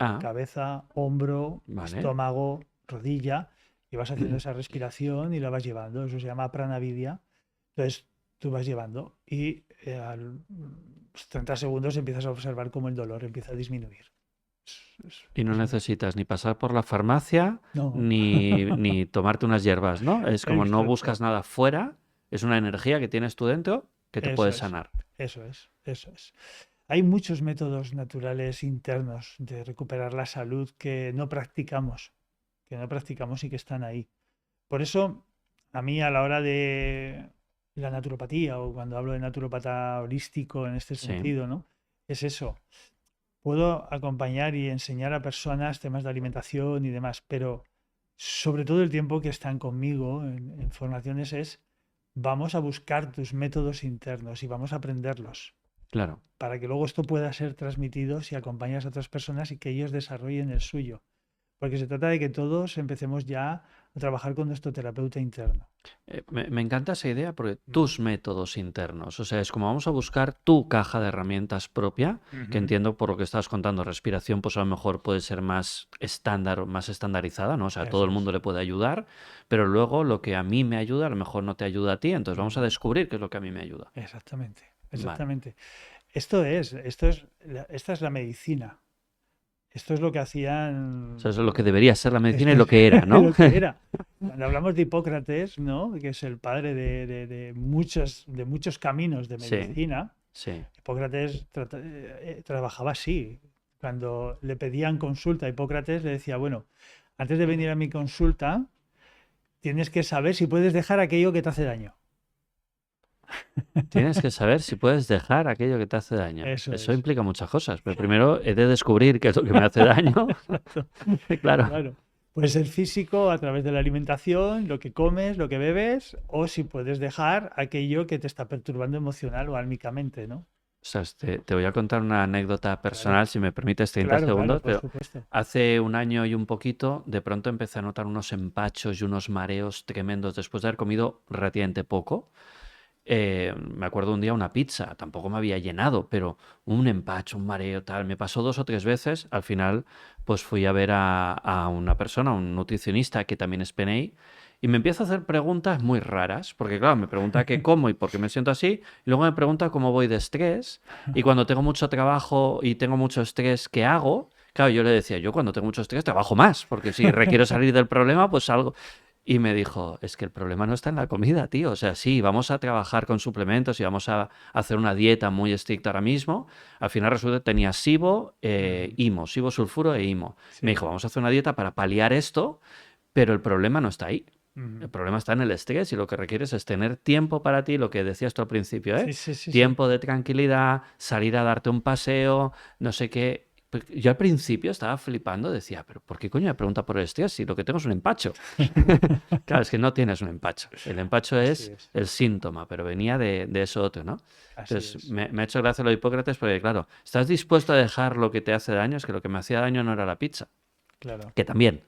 Ah, Cabeza, hombro, vale. estómago, rodilla, y vas haciendo esa respiración y la vas llevando. Eso se llama pranavidya. Entonces tú vas llevando y a los 30 segundos empiezas a observar cómo el dolor empieza a disminuir. Y no Es muy... necesitas ni pasar por la farmacia No, ni tomarte unas hierbas, ¿no? Es como no buscas exacto. nada fuera, es una energía que tienes tú dentro que te puede Eso es, sanar. eso es, eso es. Hay muchos métodos naturales internos de recuperar la salud que no practicamos y que están ahí. Por eso, a mí a la hora de la naturopatía o cuando hablo de naturopata holístico en este Sí, sentido, ¿no? Es eso. Puedo acompañar y enseñar a personas temas de alimentación y demás, pero sobre todo el tiempo que están conmigo en formaciones es vamos a buscar tus métodos internos y vamos a aprenderlos claro. para que luego esto pueda ser transmitido si acompañas a otras personas y que ellos desarrollen el suyo. porque se trata de que todos empecemos ya a trabajar con nuestro terapeuta interno. Me encanta esa idea porque Ujú, tus métodos internos, o sea, es como vamos a buscar tu caja de herramientas propia, que ujú, entiendo por lo que estabas contando, respiración, pues a lo mejor puede ser más estándar o más estandarizada, ¿no? O sea, todo eso el es. mundo le puede ayudar, pero luego lo que a mí me ayuda, a lo mejor no te ayuda a ti, entonces vamos a Ujú, descubrir qué es lo que a mí me ayuda. exactamente, Vale. exactamente. Esta es la medicina. Esto es lo que O sea, hacían, eso es lo que debería ser la medicina esto y es lo que era, ¿no? lo que era. Cuando hablamos de Hipócrates, ¿no? Que es el padre de muchos caminos de Sí, medicina, sí. Hipócrates trabajaba así. Cuando le pedían consulta a Hipócrates, le decía, bueno, antes de venir a mi consulta, tienes que saber si puedes dejar aquello que te hace daño. Tienes que saber si puedes dejar aquello que te hace daño. Eso Eso es. implica muchas cosas, pero primero he de descubrir qué es lo que me hace daño. Exacto. Claro. Claro. Puede ser físico a través de la alimentación, lo que comes, lo que bebes, o si puedes dejar aquello que te está perturbando emocional o álmicamente, ¿no? Ostras, te voy a contar una anécdota Claro, personal, si me permites 30 claro, claro, segundos, por pero supuesto. hace un año y un poquito, de pronto empecé a notar unos empachos y unos mareos tremendos después de haber comido relativamente poco. Me acuerdo un día una pizza, tampoco me había llenado, pero un empacho, un mareo, tal. Me pasó 2 o 3 veces. Al final, pues fui a ver a una persona, un nutricionista que también es PNI, y me empieza a hacer preguntas muy raras, porque claro, me pregunta qué como y por qué me siento así, y luego me pregunta cómo voy de estrés, y cuando tengo mucho trabajo y tengo mucho estrés, ¿qué hago? Claro, yo le decía, yo cuando tengo mucho estrés trabajo más, porque si requiero salir del problema, pues salgo. Y me dijo, es que el problema no está en la comida, tío. O sea, sí, vamos a trabajar con suplementos y vamos a hacer una dieta muy estricta ahora mismo. Al final resulta que tenía SIBO, Ujú, IMO, SIBO sulfuro e IMO. Me sí. dijo, vamos a hacer una dieta para paliar esto, pero el problema no está ahí. Ujú. El problema está en el estrés y lo que requieres es tener tiempo para ti, lo que decías tú al principio, ¿eh? Sí, sí, sí, sí. Tiempo de tranquilidad, salir a darte un paseo, no sé qué. Yo al principio estaba flipando, decía, pero ¿por qué coño me pregunta por el estrés si lo que tengo es un empacho? Claro, es que no tienes un empacho. El empacho Así es es, el síntoma, pero venía de eso otro, ¿no? así Entonces, es. me ha hecho gracia lo de Hipócrates porque, claro, ¿estás dispuesto a dejar lo que te hace daño? Es que lo que me hacía daño no era la pizza, Claro, que también,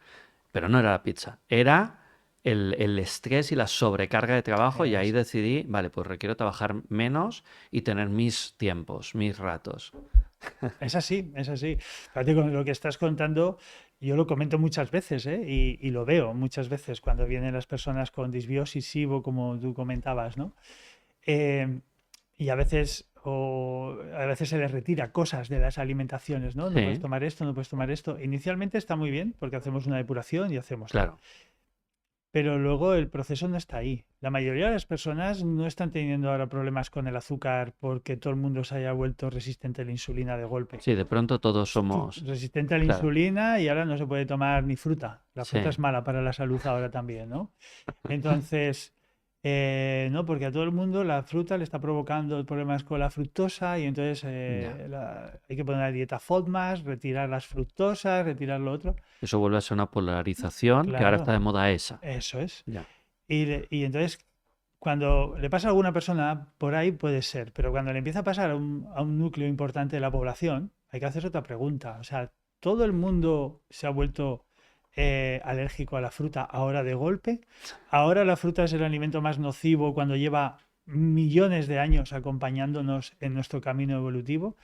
pero no era la pizza. Era el estrés y la sobrecarga de trabajo y ahí eso. decidí, vale, pues requiero trabajar menos y tener mis tiempos, mis ratos. Es así, es así. Fíjate, con lo que estás contando, yo lo comento muchas veces, ¿eh? Y lo veo muchas veces cuando vienen las personas con disbiosis SIBO, como tú comentabas, ¿no? Eh, y a veces se les retira cosas de las alimentaciones, ¿no? No puedes Sí, tomar esto, no puedes tomar esto. Inicialmente está muy bien porque hacemos una depuración y hacemos tal. claro. Pero luego el proceso no está ahí. La mayoría de las personas no están teniendo ahora problemas con el azúcar porque todo el mundo se haya vuelto resistente a la insulina de golpe. Sí, de pronto todos somos, Resistente a la claro, insulina y ahora no se puede tomar ni fruta. La fruta sí. es mala para la salud ahora también, ¿no? Entonces, no, porque a todo el mundo la fruta le está provocando problemas con la fructosa y entonces Ya. hay que poner la dieta FODMAS, retirar las fructosas, retirar lo otro. Eso vuelve a ser una polarización que ahora está Claro, de moda esa. eso es. Ya. Y entonces, cuando le pasa a alguna persona por ahí, puede ser, pero cuando le empieza a pasar a un núcleo importante de la población, hay que hacer otra pregunta. O sea, ¿todo el mundo se ha vuelto alérgico a la fruta ahora de golpe? ¿Ahora la fruta es el alimento más nocivo cuando lleva millones de años acompañándonos en nuestro camino evolutivo?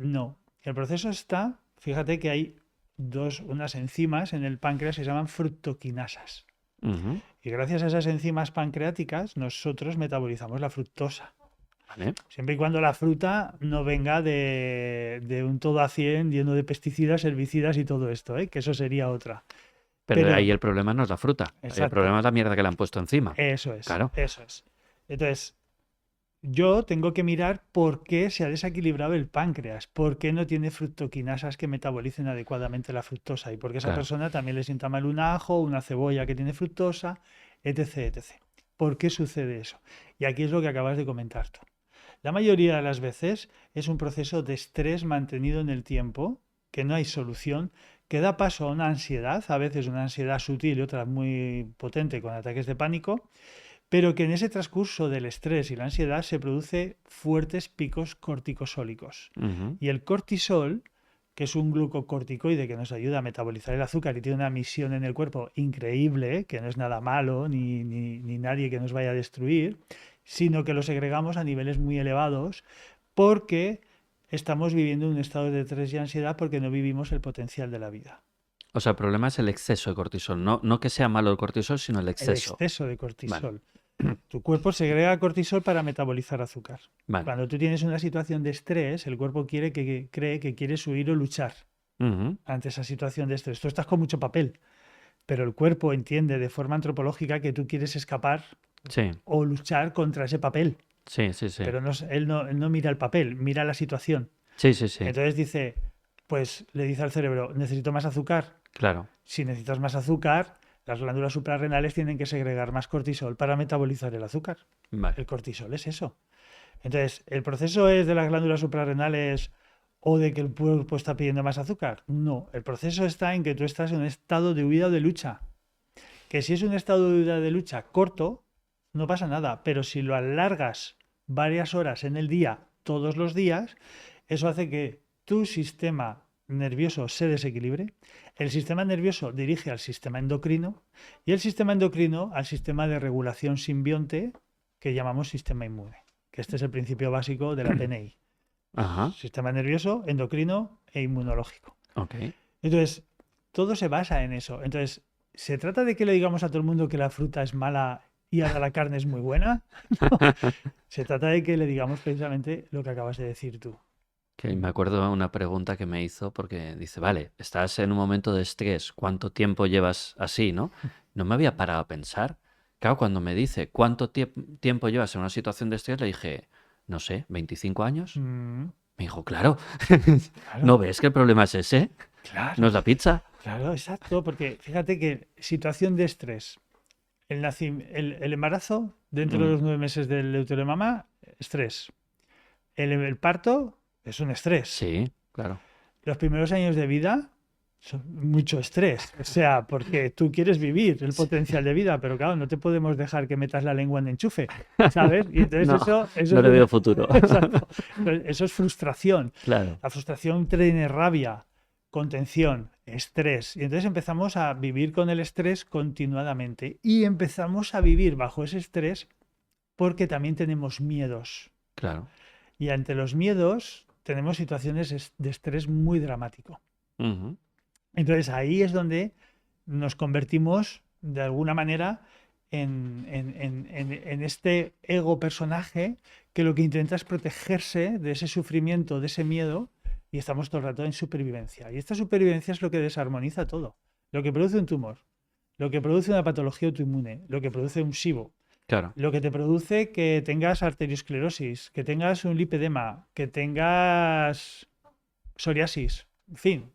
No. El proceso está, fíjate que hay unas enzimas en el páncreas que se llaman fructoquinasas. Ujú. Y gracias a esas enzimas pancreáticas, nosotros metabolizamos la fructosa. Vale. Siempre y cuando la fruta no venga de un todo a 100 lleno de pesticidas, herbicidas y todo esto, ¿eh? Que eso sería otra. Pero ahí Pero, el problema no es la fruta. Ahí el exacto, problema es la mierda que le han puesto encima. eso es, Claro. eso es. Entonces, yo tengo que mirar por qué se ha desequilibrado el páncreas, por qué no tiene fructoquinasas que metabolicen adecuadamente la fructosa y por qué a esa Claro. persona también le sienta mal un ajo, una cebolla que tiene fructosa, etc, etc. ¿Por qué sucede eso? Y aquí es lo que acabas de comentar tú. La mayoría de las veces es un proceso de estrés mantenido en el tiempo, que no hay solución, que da paso a una ansiedad, a veces una ansiedad sutil y otra muy potente con ataques de pánico, pero que en ese transcurso del estrés y la ansiedad se produce fuertes picos corticosólicos. Ujú. Y el cortisol que es un glucocorticoide que nos ayuda a metabolizar el azúcar y tiene una misión en el cuerpo increíble, que no es nada malo ni nadie que nos vaya a destruir, sino que lo segregamos a niveles muy elevados porque estamos viviendo un estado de estrés y ansiedad porque no vivimos el potencial de la vida. O sea, el problema es el exceso de cortisol. No que sea malo el cortisol, sino el El exceso. exceso de Vale, cortisol. Tu cuerpo segrega cortisol para metabolizar azúcar. vale. Cuando tú tienes una situación de estrés, el cuerpo cree que quieres huir o luchar Ujú. ante esa situación de estrés. Tú estás con mucho papel, pero el cuerpo entiende de forma antropológica que tú quieres escapar Sí, o luchar contra ese papel, sí, sí, sí. pero él no mira el papel, mira la situación. Sí, sí, sí. Entonces dice, pues le dice al cerebro, necesito más azúcar. Claro. Si necesitas más azúcar, las glándulas suprarrenales tienen que segregar más cortisol para metabolizar el azúcar. Vale. El cortisol es eso. Entonces, ¿el proceso es de las glándulas suprarrenales o de que el cuerpo está pidiendo más azúcar? No, el proceso está en que tú estás en un estado de huida o de lucha. Que si es un estado de huida o de lucha corto, no pasa nada, pero si lo alargas varias horas en el día, todos los días, eso hace que tu sistema nervioso se desequilibre, el sistema nervioso dirige al sistema endocrino y el sistema endocrino al sistema de regulación simbionte que llamamos sistema inmune, que este es el principio básico de la PNI. Ajá. Sistema nervioso, endocrino e inmunológico. Ok. Entonces, todo se basa en eso. Entonces, ¿se trata de que le digamos a todo el mundo que la fruta es mala y ahora la carne es muy buena? No. Se trata de que le digamos precisamente lo que acabas de decir tú. Que me acuerdo de una pregunta que me hizo porque dice, vale, estás en un momento de estrés, ¿cuánto tiempo llevas así, no? No me había parado a pensar. Claro, cuando me dice cuánto tiempo llevas en una situación de estrés, le dije, no sé, 25 años. Mm, Me dijo, claro, claro, ¿no ves que el problema es ese? ¿No claro, es la pizza? claro, exacto. Porque fíjate que situación de estrés, el embarazo dentro de Mm, los 9 meses del útero de mamá, estrés. El parto es un estrés. sí, claro. Los primeros años de vida son mucho estrés. O sea, porque tú quieres vivir el potencial de vida, pero claro, no te podemos dejar que metas la lengua en enchufe, ¿sabes? Y entonces No, eso no es le veo futuro. exacto. Eso es frustración. Claro. La frustración tiene rabia, contención, estrés. Y entonces empezamos a vivir con el estrés continuadamente. Y empezamos a vivir bajo ese estrés porque también tenemos miedos. Claro. Y ante los miedos tenemos situaciones de estrés muy dramático. Ujú. Entonces ahí es donde nos convertimos de alguna manera en este ego personaje que lo que intenta es protegerse de ese sufrimiento, de ese miedo, y estamos todo el rato en supervivencia. Y esta supervivencia es lo que desarmoniza todo. Lo que produce un tumor, lo que produce una patología autoinmune, lo que produce un SIBO, Claro. lo que te produce que tengas arteriosclerosis, que tengas un lipedema, que tengas psoriasis, en fin,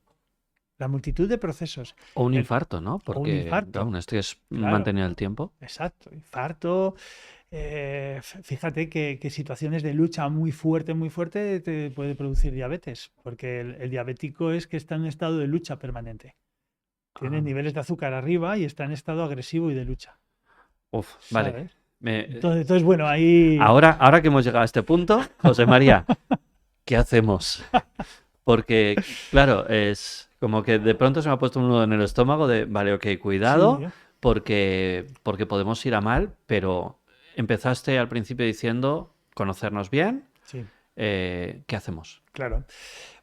la multitud de procesos. O un El- infarto, ¿no? o un Porque, claro, infarto, un estrés claro, mantenido en el tiempo. exacto, infarto. Fíjate que situaciones de lucha muy fuerte, te puede producir diabetes, porque el diabético es que está en un estado de lucha permanente. Tiene Ah. niveles de azúcar arriba y está en estado agresivo y de lucha, Uf, vale. ¿sabes? Me- Entonces, bueno, ahí... ahora que hemos llegado a este punto, José María, ¿qué hacemos? Porque, claro, es como que de pronto se me ha puesto un nudo en el estómago de, vale, ok, Sí, cuidado, porque podemos ir a mal, pero empezaste al principio diciendo conocernos bien, sí. ¿qué hacemos? Claro.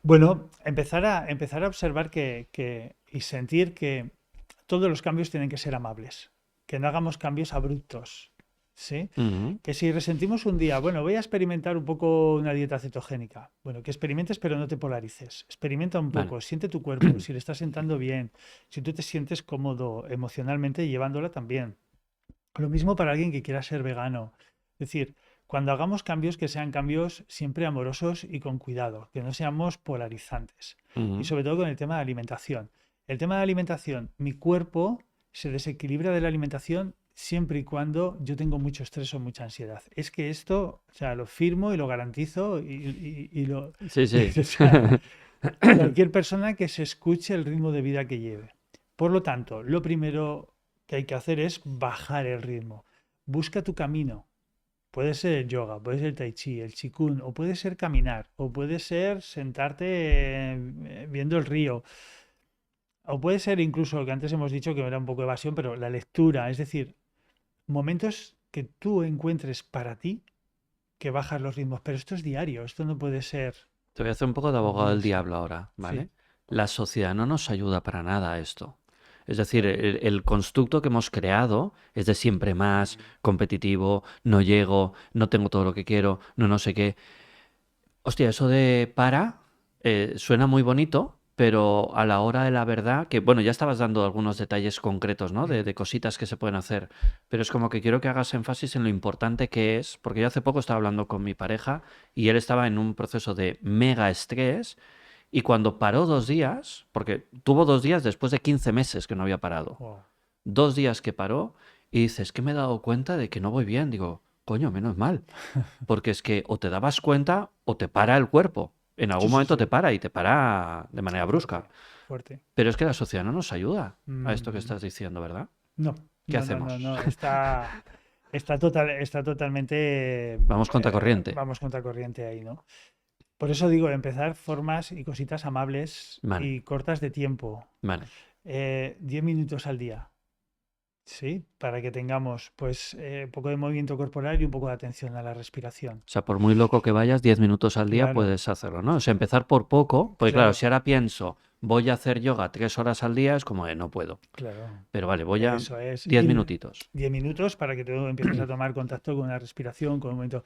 Bueno, empezar a observar y sentir que todos los cambios tienen que ser amables, que no hagamos cambios abruptos, ¿sí? Ujú. Que si resentimos un día, bueno, voy a experimentar un poco una dieta cetogénica. Bueno, que experimentes pero no te polarices. Experimenta un Vale. poco, siente tu cuerpo, si le estás sentando bien, si tú te sientes cómodo emocionalmente llevándola también. Lo mismo para alguien que quiera ser vegano. Es decir, cuando hagamos cambios, que sean cambios siempre amorosos y con cuidado, que no seamos polarizantes. Y Ujú. sobre todo con el tema de alimentación. El tema de alimentación, mi cuerpo se desequilibra de la alimentación siempre y cuando yo tengo mucho estrés o mucha ansiedad. Es que esto, o sea, lo firmo y lo garantizo y lo... Sí, sí. o sea, cualquier persona que se escuche el ritmo de vida que lleve. Por lo tanto, lo primero que hay que hacer es bajar el ritmo. Busca tu camino. puede ser el yoga, puede ser el tai chi, el qigong, o puede ser caminar, o puede ser sentarte viendo el río, o puede ser incluso lo que antes hemos dicho que era un poco evasión, pero la lectura, es decir, momentos que tú encuentres para ti que bajas los ritmos, pero esto es diario, esto no puede ser Te voy a hacer un poco de un abogado día del así. diablo ahora, Sí, ¿vale? La sociedad no nos ayuda para nada a esto. Es decir, el constructo que hemos creado es de siempre más, competitivo, no llego, no tengo todo lo que quiero, no sé qué. Hostia, eso de suena muy bonito, pero a la hora de la verdad, que bueno, ya estabas dando algunos detalles concretos, ¿no? De cositas que se pueden hacer, pero es como que quiero que hagas énfasis en lo importante que es, porque yo hace poco estaba hablando con mi pareja y él estaba en un proceso de mega estrés y cuando paró 2 días, porque tuvo 2 días después de 15 meses que no había parado, wow. 2 días que paró y dices, que me he dado cuenta de que no voy bien, digo, coño, menos mal. Porque es que o te dabas cuenta o te para el cuerpo. En Sí, algún sí, momento te sí, para y te para de manera fuerte, brusca. fuerte. Pero es que la sociedad no nos ayuda a esto que Mm, estás diciendo, ¿verdad? no, ¿Qué no, no, no, hacemos? no, está totalmente, Vamos contra corriente. vamos contra corriente ahí, ¿no? Por eso digo, empezar formas y cositas amables Vale, y cortas de tiempo. vale. 10 minutos al día, ¿sí? Para que tengamos pues un poco de movimiento corporal y un poco de atención a la respiración. O sea, por muy loco que vayas, 10 minutos al día Claro, puedes hacerlo, ¿no? O sea, empezar por poco, porque claro, claro, si ahora pienso, voy a hacer yoga 3 horas al día, es como de no puedo. claro. Pero vale, voy a Eso es. 10 minutitos. 10 minutos para que tú empieces a tomar contacto con la respiración, con un momento.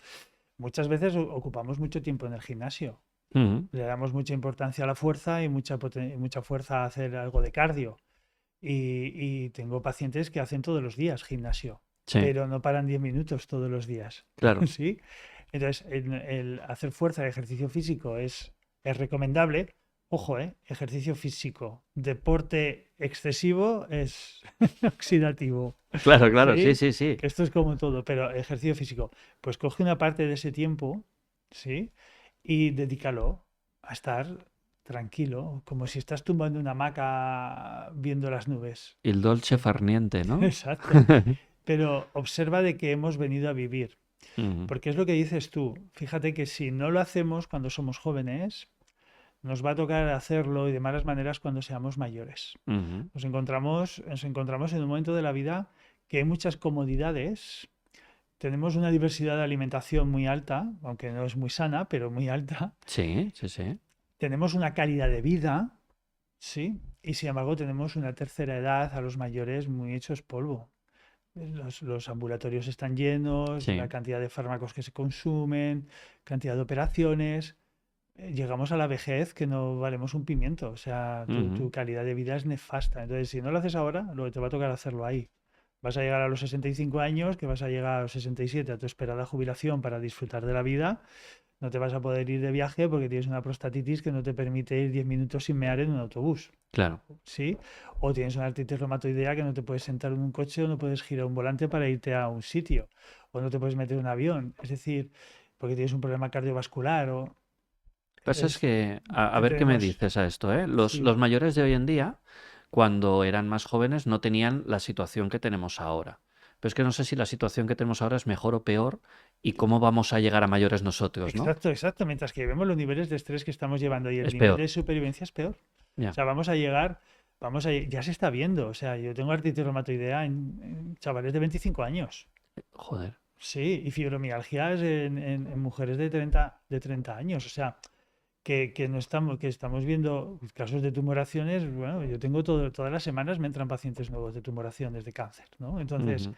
Muchas veces ocupamos mucho tiempo en el gimnasio. Ujú, Le damos mucha importancia a la fuerza y mucha fuerza a hacer algo de cardio. Y tengo pacientes que hacen todos los días gimnasio, sí, pero no paran 10 minutos todos los días. claro. ¿Sí? Entonces, el hacer fuerza, el ejercicio físico es recomendable. Ojo, ejercicio físico. Deporte excesivo es oxidativo. Claro, claro, sí, ¿Sí? sí, sí. Que esto es como todo, pero ejercicio físico. Pues coge una parte de ese tiempo, ¿sí? Y dedícalo a estar tranquilo, como si estás tumbando en una hamaca viendo las nubes. Il dolce ¿Sí? far niente, ¿no? Exacto. Pero observa de que hemos venido a vivir. Ujú, Porque es lo que dices tú. Fíjate que si no lo hacemos cuando somos jóvenes, nos va a tocar hacerlo y de malas maneras cuando seamos mayores. ujú. Nos encontramos en un momento de la vida que hay muchas comodidades. Tenemos una diversidad de alimentación muy alta, aunque no es muy sana, pero muy alta. Sí, sí, sí. Tenemos una calidad de vida, sí, y sin embargo tenemos una tercera edad a los mayores muy hechos polvo. Los ambulatorios están llenos, la Sí. cantidad de fármacos que se consumen, cantidad de operaciones. Llegamos a la vejez que no valemos un pimiento, o sea, tu Ujú. calidad de vida es nefasta. Entonces, si no lo haces ahora, luego te va a tocar hacerlo ahí. Vas a llegar a los 65 años, que vas a llegar a los 67 a tu esperada jubilación para disfrutar de la vida. No te vas a poder ir de viaje porque tienes una prostatitis que no te permite ir 10 minutos sin mear en un autobús. Claro. ¿Sí? O tienes una artritis reumatoidea que no te puedes sentar en un coche o no puedes girar un volante para irte a un sitio. O no te puedes meter en un avión. Es decir, porque tienes un problema cardiovascular o... Pasa es Entonces, que, a ver qué me tenemos... dices a esto, ¿eh? Los Sí, mayores de hoy en día, cuando eran más jóvenes, no tenían la situación que tenemos ahora. Pero es que no sé si la situación que tenemos ahora es mejor o peor y cómo vamos a llegar a mayores nosotros, ¿no? exacto, exacto. Mientras que vemos los niveles de estrés que estamos llevando y el Es nivel peor. de supervivencia es peor. O Ya. sea, ya se está viendo. O sea, yo tengo artritis reumatoidea en chavales de 25 años. Joder. Sí, y fibromialgias en mujeres de 30 años. O sea, que no estamos, que estamos viendo casos de tumoraciones. Bueno, yo tengo todas las semanas me entran pacientes nuevos de tumoraciones de cáncer, ¿no? Entonces, Ujú.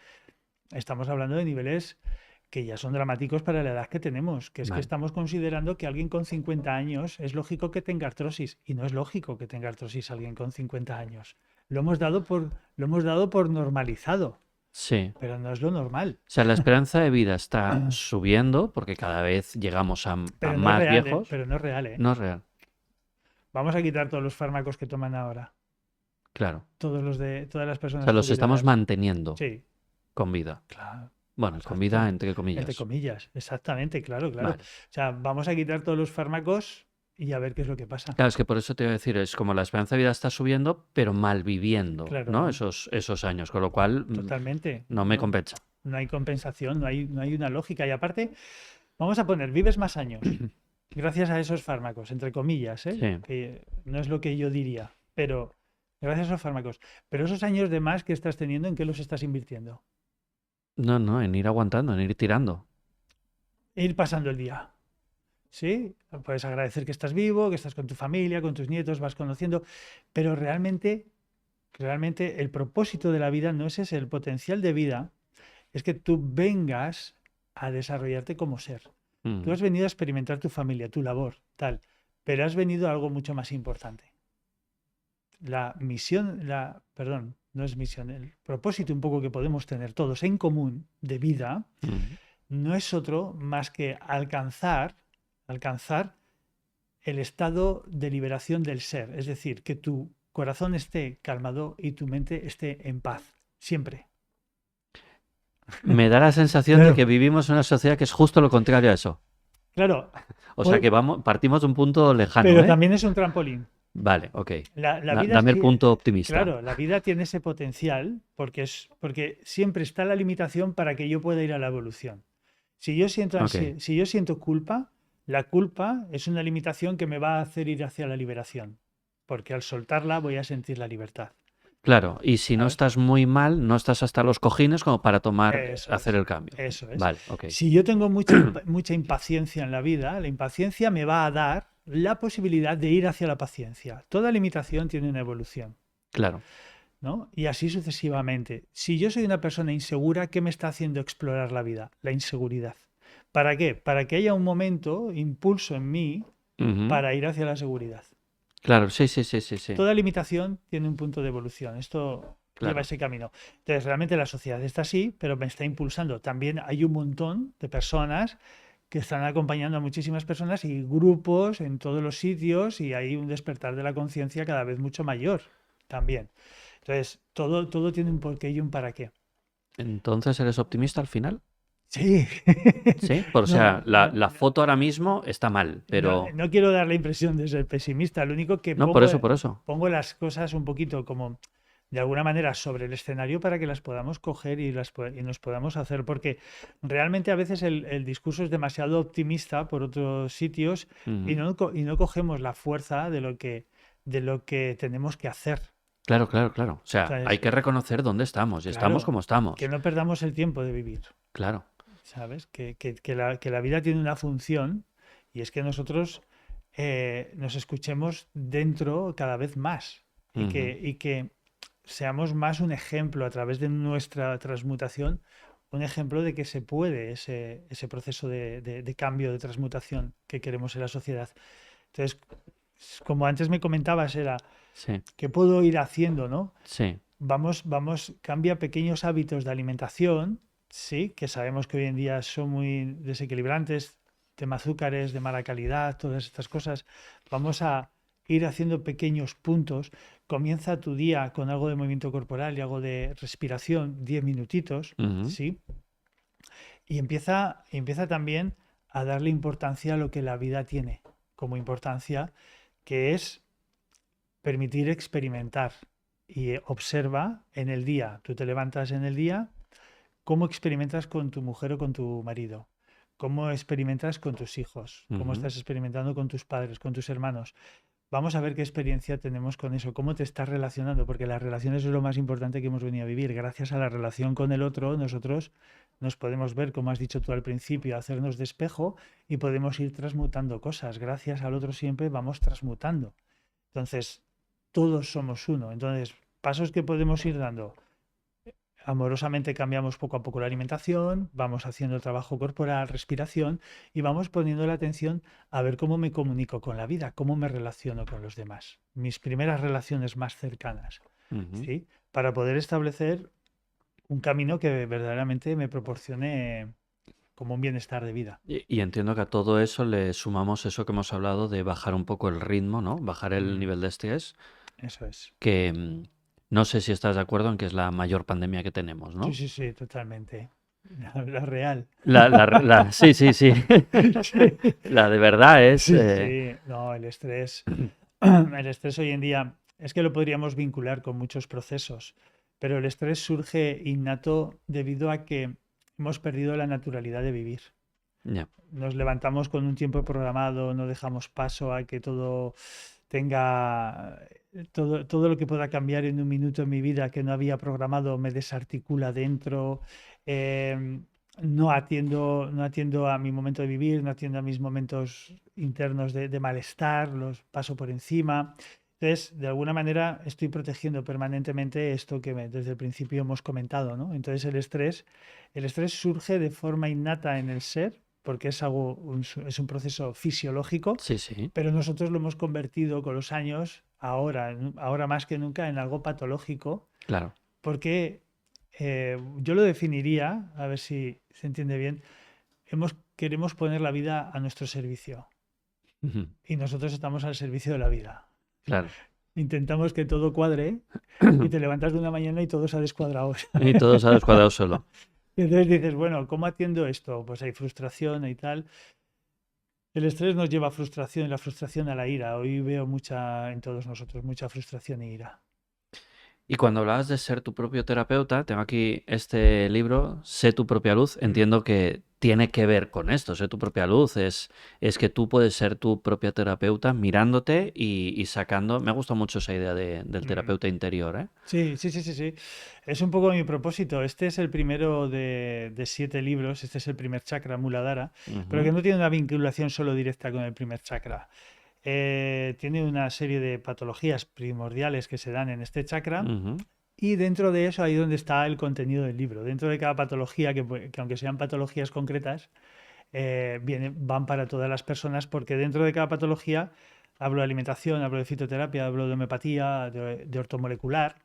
estamos hablando de niveles que ya son dramáticos para la edad que tenemos, que es que Vale. estamos considerando que alguien con 50 años es lógico que tenga artrosis, y no es lógico que tenga artrosis alguien con 50 años. Lo hemos dado por normalizado, Sí. pero no es lo normal. O sea, la esperanza de vida está subiendo porque cada vez llegamos a Pero no es más real, viejos. Pero no es real, ¿eh? No es real. Vamos a quitar todos los fármacos que toman ahora, Claro. todas las O personas sea, los estamos jubiladas. manteniendo Sí, con vida. claro, Bueno, con vida exacto. entre Entre comillas. comillas, exactamente, claro, claro. O Vale. sea, vamos a quitar todos los fármacos y a ver qué es lo que pasa. Claro, es que por eso te iba a decir, es como la esperanza de vida está subiendo, pero mal viviendo, ¿no? Claro, Esos años, con lo cual totalmente. no me No, compensa. no hay compensación, no hay una lógica. Y aparte, vamos a poner, vives más años, gracias a esos fármacos, entre comillas, ¿eh? Sí. Que no es lo que yo diría, pero gracias a esos fármacos. Pero esos años de más que estás teniendo, ¿en qué los estás invirtiendo? No, no, en ir aguantando, en ir tirando. Ir pasando el día. ¿Sí? Puedes agradecer que estás vivo, que estás con tu familia, con tus nietos, vas conociendo, pero realmente el propósito de la vida no es ese, el potencial de vida es que tú vengas a desarrollarte como ser. Tú Mm. has venido a experimentar tu familia, tu labor, tal, pero has venido a algo mucho más importante. La misión, perdón, no es misión, el propósito un poco que podemos tener todos en común de vida Mm. no es otro más que alcanzar el estado de liberación del ser, es decir, que tu corazón esté calmado y tu mente esté en paz, siempre. Me da la sensación de Claro, que vivimos en una sociedad que es justo lo contrario a eso. claro, O sea que partimos de un punto lejano, pero ¿eh? también es un trampolín. Vale, ok. La vida Dame el sí, punto optimista. claro, la vida tiene ese potencial porque siempre está la limitación para que yo pueda ir a la evolución. Si yo siento Ok, si yo siento culpa, la culpa es una limitación que me va a hacer ir hacia la liberación, porque al soltarla voy a sentir la libertad, claro. Y si no ¿sabes? estás muy mal, no estás hasta los cojines como para Eso hacer es, el cambio. eso es. Vale, ok. Si yo tengo mucha impaciencia en la vida, la impaciencia me va a dar la posibilidad de ir hacia la paciencia. Toda limitación tiene una evolución, Claro, ¿no? Y así sucesivamente. Si yo soy una persona insegura, ¿qué me está haciendo explorar la vida? La inseguridad. ¿Para qué? Para que haya un momento, impulso en mí, ujú. para ir hacia la seguridad. Claro, sí, sí, sí, sí, sí. Toda limitación tiene un punto de evolución. Esto lleva Claro. ese camino. Entonces, realmente la sociedad está así, pero me está impulsando. También hay un montón de personas que están acompañando a muchísimas personas y grupos en todos los sitios y hay un despertar de la conciencia cada vez mucho mayor también. Entonces, todo tiene un porqué y un para qué. Entonces, ¿eres optimista al final? Sí. Sí. O No, sea, la foto ahora mismo está mal, pero... no quiero dar la impresión de ser pesimista. Lo único que No, por eso, por eso. pongo las cosas un poquito como de alguna manera sobre el escenario para que las podamos coger y nos podamos hacer, porque realmente a veces el discurso es demasiado optimista por otros sitios Ujú. y no cogemos la fuerza de lo que tenemos que hacer. Claro, claro, claro. O sea, hay Entonces, que reconocer dónde estamos y estamos claro, como que estamos. no perdamos el tiempo de vivir, Claro. ¿sabes? Que la vida tiene una función y es que nosotros nos escuchemos dentro cada vez más Ujú. y que seamos más un ejemplo a través de nuestra transmutación, un ejemplo de que se puede ese proceso de cambio, de transmutación que queremos en la sociedad. Entonces, como antes me comentabas, era Sí, qué puedo ir haciendo, ¿no? sí. Cambia pequeños hábitos de alimentación, sí, que sabemos que hoy en día son muy desequilibrantes, tema azúcares de mala calidad, todas estas cosas. Vamos a ir haciendo pequeños puntos. Comienza tu día con algo de movimiento corporal y algo de respiración, 10 minutitos, Ujú. sí, y empieza también a darle importancia a lo que la vida tiene como importancia, que es permitir experimentar y observa en el día. Tú te levantas en el día, cómo experimentas con tu mujer o con tu marido, cómo experimentas con tus hijos, cómo Ujú. estás experimentando con tus padres, con tus hermanos. Vamos a ver qué experiencia tenemos con eso, cómo te estás relacionando, porque las relaciones es lo más importante que hemos venido a vivir. Gracias a la relación con el otro, nosotros nos podemos ver, como has dicho tú al principio, hacernos de espejo y podemos ir transmutando cosas. Gracias al otro siempre vamos transmutando. Entonces, todos somos uno. Entonces, pasos que podemos ir dando. Amorosamente cambiamos poco a poco la alimentación, vamos haciendo trabajo corporal, respiración y vamos poniendo la atención a ver cómo me comunico con la vida, cómo me relaciono con los demás. Mis primeras relaciones más cercanas, Ujú. ¿sí? Para poder establecer un camino que verdaderamente me proporcione como un bienestar de vida. Y entiendo que a todo eso le sumamos eso que hemos hablado de bajar un poco el ritmo, ¿no? Bajar el Mm, nivel de estrés, eso es. que no sé si estás de acuerdo en que es la mayor pandemia que tenemos, Sí, ¿no? sí, sí, totalmente. La real. Sí, sí, sí. Sí. La de verdad es... Sí, sí, no, el estrés hoy en día es que lo podríamos vincular con muchos procesos, pero el estrés surge innato debido a que hemos perdido la naturalidad de vivir. Ya. Nos levantamos con un tiempo programado, no dejamos paso a que todo tenga, todo lo que pueda cambiar en un minuto en mi vida que no había programado me desarticula dentro. eh, no atiendo a mi momento de vivir, no atiendo a mis momentos internos de malestar, los paso por encima. Entonces, de alguna manera, estoy protegiendo permanentemente esto que desde el principio hemos comentado, ¿no? Entonces, el estrés surge de forma innata en el ser, porque es un proceso fisiológico, Sí, sí, pero nosotros lo hemos convertido con los años, ahora más que nunca, en algo patológico, claro. porque yo lo definiría, a ver si se entiende bien, queremos poner la vida a nuestro servicio Ujú. y nosotros estamos al servicio de la vida. Claro. Intentamos que todo cuadre y te levantas de una mañana y todo se ha descuadrado. Y todo se ha descuadrado solo. Y entonces dices, bueno, ¿cómo atiendo esto? Pues hay frustración y tal. El estrés nos lleva a frustración y la frustración a la ira. Hoy veo en todos nosotros mucha frustración e ira. Y cuando hablabas de ser tu propio terapeuta, tengo aquí este libro, Sé tu propia luz. Mm. Entiendo que tiene que ver con esto. Sé tu propia luz es que tú puedes ser tu propia terapeuta mirándote y sacando. Me ha gustado mucho esa idea del Mm. terapeuta interior, ¿eh? Sí, sí, sí, sí, sí. Es un poco mi propósito. Este es el primero de 7 libros. Este es el primer chakra, Muladhara, pero Ujú, que no tiene una vinculación solo directa con el primer chakra. Tiene una serie de patologías primordiales que se dan en este chakra ujú. y dentro de eso ahí donde está el contenido del libro. Dentro de cada patología, que aunque sean patologías concretas, van para todas las personas porque dentro de cada patología hablo de alimentación, hablo de fitoterapia, hablo de homeopatía, de ortomolecular,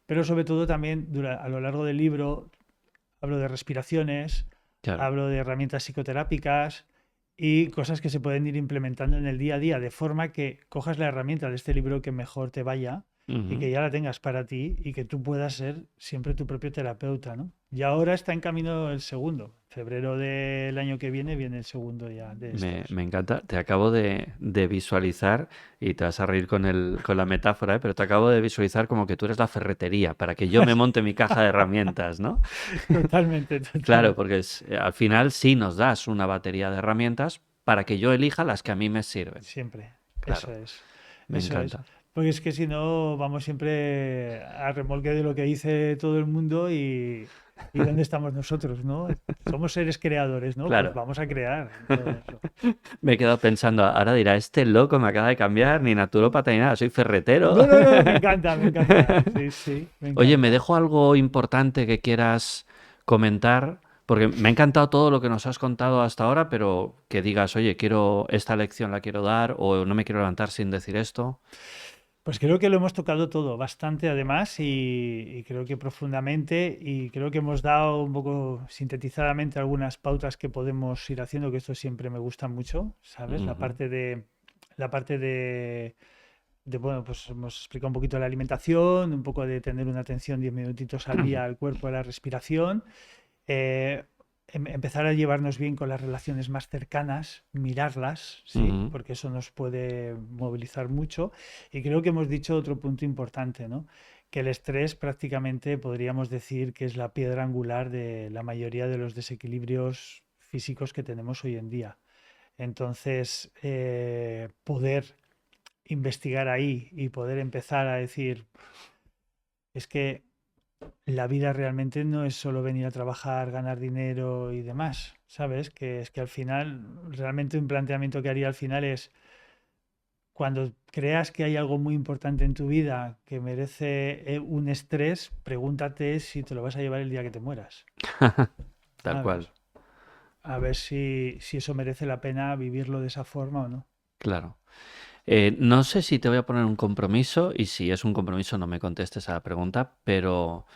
pero sobre todo también a lo largo del libro hablo de respiraciones, Claro. hablo de herramientas psicoterápicas y cosas que se pueden ir implementando en el día a día, de forma que cojas la herramienta de este libro que mejor te vaya y Ujú. que ya la tengas para ti y que tú puedas ser siempre tu propio terapeuta, ¿no? Y ahora está en camino el segundo. Febrero del año que viene el segundo ya de estos. Me encanta. Te acabo de visualizar, y te vas a reír con la metáfora, ¿eh? Pero te acabo de visualizar como que tú eres la ferretería para que yo me monte mi caja de herramientas, ¿no? Totalmente, Claro, totalmente. porque al final sí nos das una batería de herramientas para que yo elija las que a mí me sirven. Siempre. Eso Claro, es. me Eso es. encanta. Porque es que si no, vamos siempre a remolque de lo que dice todo el mundo y dónde estamos nosotros, ¿no? Somos seres creadores, ¿no? Pues Claro, vamos a crear todo eso. me he quedado pensando, ahora dirá, este loco me acaba de cambiar, ni naturópata ni nada, soy ferretero. No, no, no, me encanta, me encanta. Sí, sí, me Oye, ¿me encanta. dejo algo importante que quieras comentar? Porque me ha encantado todo lo que nos has contado hasta ahora, pero que digas, oye, quiero esta lección la quiero dar o no me quiero levantar sin decir esto. Pues creo que lo hemos tocado todo, bastante además, y creo que profundamente, y creo que hemos dado un poco sintetizadamente algunas pautas que podemos ir haciendo, que esto siempre me gusta mucho, ¿sabes? La Ujú. parte de, la parte bueno, pues hemos explicado un poquito la alimentación, un poco de tener una atención 10 minutitos al día al cuerpo, a la respiración, eh, empezar a llevarnos bien con las relaciones más cercanas, mirarlas, ¿sí? Ujú. Porque eso nos puede movilizar mucho. Y creo que hemos dicho otro punto importante, ¿no? Que el estrés prácticamente podríamos decir que es la piedra angular de la mayoría de los desequilibrios físicos que tenemos hoy en día. Entonces, poder investigar ahí y poder empezar a decir, es que la vida realmente no es solo venir a trabajar, ganar dinero y demás, ¿sabes? Que es que al final, realmente un planteamiento que haría al final es, cuando creas que hay algo muy importante en tu vida que merece un estrés, pregúntate si te lo vas a llevar el día que te mueras, Tal cual, ¿sabes? A ver si eso merece la pena vivirlo de esa forma o no. claro. No sé si te voy a poner un compromiso y si es un compromiso no me contestes a la pregunta, pero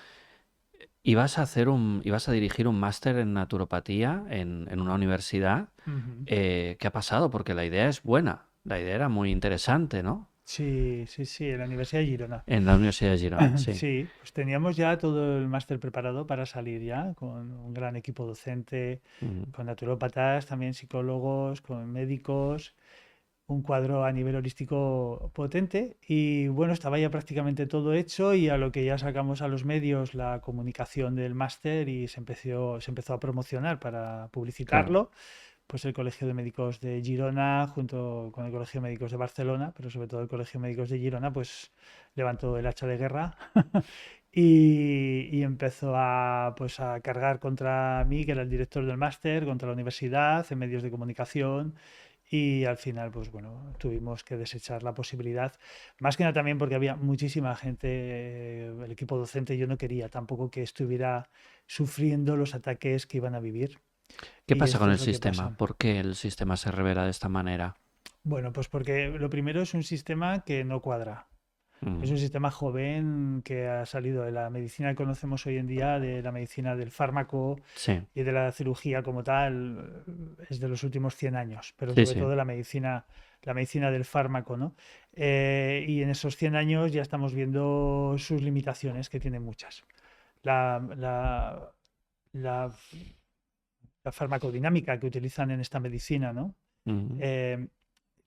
ibas a dirigir un máster en naturopatía en una universidad. Ujú. ¿Qué ha pasado? Porque la idea es buena, la idea era muy interesante, ¿no? Sí, sí, sí, en la Universidad de Girona. En la Universidad de Girona, sí. Sí, pues teníamos ya todo el máster preparado para salir ya, con un gran equipo docente, Ujú. con naturópatas, también psicólogos, con médicos. un cuadro a nivel holístico potente y bueno, estaba ya prácticamente todo hecho y a lo que ya sacamos a los medios la comunicación del máster y se empezó a promocionar para Claro. publicitarlo, pues el Colegio de Médicos de Girona junto con el Colegio de Médicos de Barcelona, pero sobre todo el Colegio de Médicos de Girona, pues levantó el hacha de guerra y empezó pues, a cargar contra mí, que era el director del máster, contra la universidad, en medios de comunicación. Y al final, pues bueno, tuvimos que desechar la posibilidad. Más que nada también porque había muchísima gente, el equipo docente, yo no quería tampoco que estuviera sufriendo los ataques que iban a vivir. ¿Qué Y pasa con esto el es lo que sistema? pasa. ¿Por qué el sistema se revela de esta manera? Bueno, pues porque lo primero es un sistema que no cuadra. Es Mm, un sistema joven que ha salido de la medicina que conocemos hoy en día, de la medicina del fármaco sí, y de la cirugía como tal, es de los últimos 100 años, pero sí, sobre sí. todo la medicina del fármaco, ¿no? Y en esos 100 años ya estamos viendo sus limitaciones, que tiene muchas. La, la, la, la farmacodinámica que utilizan en esta medicina, ¿no? Mm, Eh,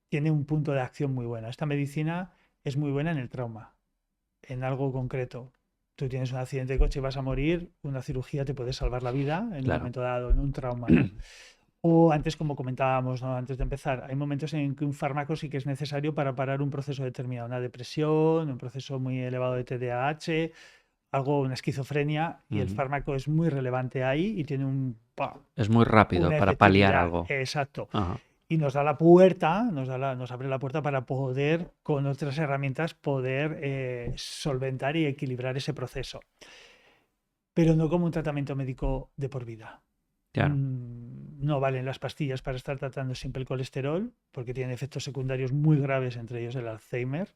tiene un punto de acción muy bueno. Esta medicina es muy buena en el trauma, en algo concreto. Tú tienes un accidente de coche y vas a morir, una cirugía te puede salvar la vida en un claro. momento dado, en un trauma, ¿no? O antes, como comentábamos, ¿no? Antes de empezar, hay momentos en que un fármaco sí que es necesario para parar un proceso determinado, una depresión, un proceso muy elevado de TDAH, algo, una esquizofrenia, y el Mm, fármaco es muy relevante ahí y tiene es muy rápido una para paliar efectividad, algo. exacto, Ajá, y nos da la puerta, nos abre la puerta para poder, con otras herramientas, poder solventar y equilibrar ese proceso, pero no como un tratamiento médico de por vida. claro. No valen las pastillas para estar tratando siempre el colesterol, porque tienen efectos secundarios muy graves, entre ellos el Alzheimer.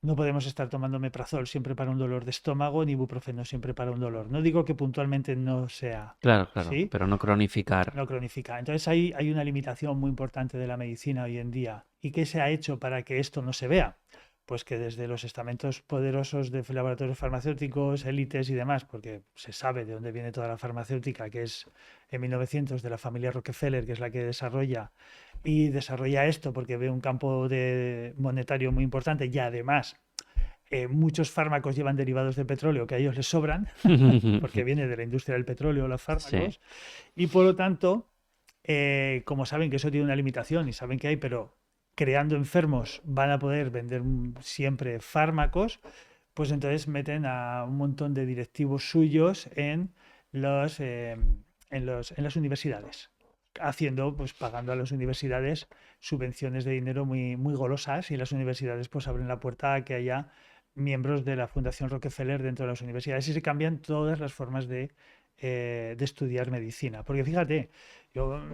No podemos estar tomando meprazol siempre para un dolor de estómago, ni ibuprofeno siempre para un dolor. No digo que puntualmente no sea, Claro, claro. ¿sí? Pero no cronificar. No cronifica. Entonces hay una limitación muy importante de la medicina hoy en día. ¿Y qué se ha hecho para que esto no se vea? Pues que desde los estamentos poderosos de laboratorios farmacéuticos, élites y demás, porque se sabe de dónde viene toda la farmacéutica, que es en 1900 de la familia Rockefeller, que es la que desarrolla y desarrolla esto porque ve un campo monetario muy importante y además muchos fármacos llevan derivados de petróleo que a ellos les sobran, porque viene de la industria del petróleo los Sí, fármacos, y por lo tanto, como saben que eso tiene una limitación y saben que hay, pero creando enfermos van a poder vender siempre fármacos, pues entonces meten a un montón de directivos suyos los, eh, en las universidades, haciendo, pues pagando a las universidades subvenciones de dinero muy, muy golosas y las universidades pues abren la puerta a que haya miembros de la Fundación Rockefeller dentro de las universidades y se cambian todas las formas de estudiar medicina. Porque fíjate,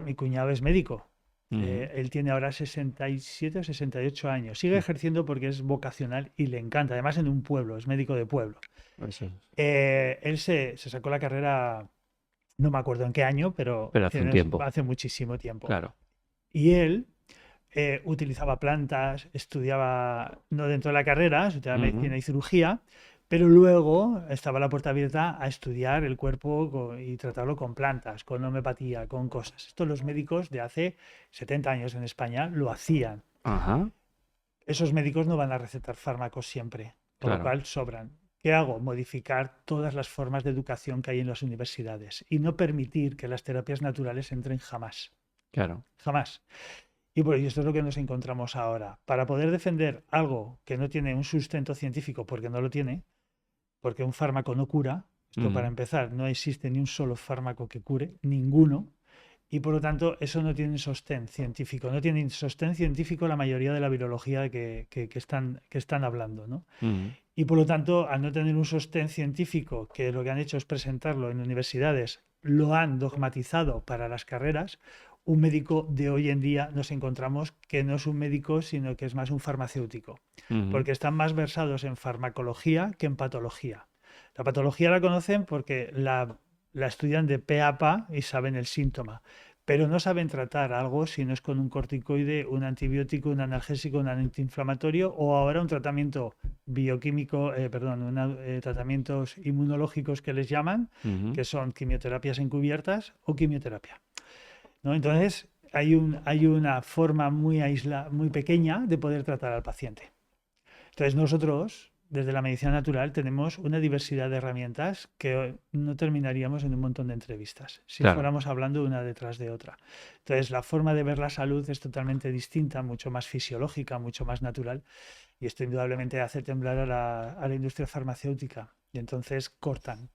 mi cuñado es médico. ujú, Él tiene ahora 67 o 68 años. Sigue ejerciendo porque es vocacional y le encanta. Además, en un pueblo, es médico de pueblo. eso es. Él se sacó la carrera, no me acuerdo en qué año, pero Pero hace un tiempo. hace muchísimo tiempo. Claro. Y él utilizaba plantas, estudiaba, no dentro de la carrera, estudiaba Ujú, medicina y cirugía, pero luego estaba la puerta abierta a estudiar el cuerpo y tratarlo con plantas, con homeopatía, con cosas. Esto los médicos de hace 70 años en España lo hacían. ajá, Esos médicos no van a recetar fármacos siempre, por lo claro, cual sobran. ¿Qué hago? Modificar todas las formas de educación que hay en las universidades y no permitir que las terapias naturales entren jamás. claro. Jamás. Y por ello esto es lo que nos encontramos ahora. Para poder defender algo que no tiene un sustento científico, porque no lo tiene, porque un fármaco no cura, esto para Ujú, empezar, no existe ni un solo fármaco que cure, ninguno, y por lo tanto eso no tiene sostén científico, no tiene sostén científico la mayoría de la virología que están hablando, ¿no? ujú, Y por lo tanto, al no tener un sostén científico, que lo que han hecho es presentarlo en universidades, lo han dogmatizado para las carreras, un médico de hoy en día nos encontramos que no es un médico, sino que es más un farmacéutico, ujú, porque están más versados en farmacología que en patología. La patología la conocen porque la estudian de pe a pa y saben el síntoma, pero no saben tratar algo si no es con un corticoide, un antibiótico, un analgésico, un antiinflamatorio o ahora un tratamiento bioquímico, perdón, tratamientos inmunológicos que les llaman, ujú, que son quimioterapias encubiertas o quimioterapia, ¿no? Entonces, hay una forma muy pequeña de poder tratar al paciente. Entonces nosotros, desde la medicina natural, tenemos una diversidad de herramientas que no terminaríamos en un montón de entrevistas si Claro, fuéramos hablando una detrás de otra. Entonces la forma de ver la salud es totalmente distinta, mucho más fisiológica, mucho más natural, y esto indudablemente hace temblar a la industria farmacéutica. Y entonces cortan.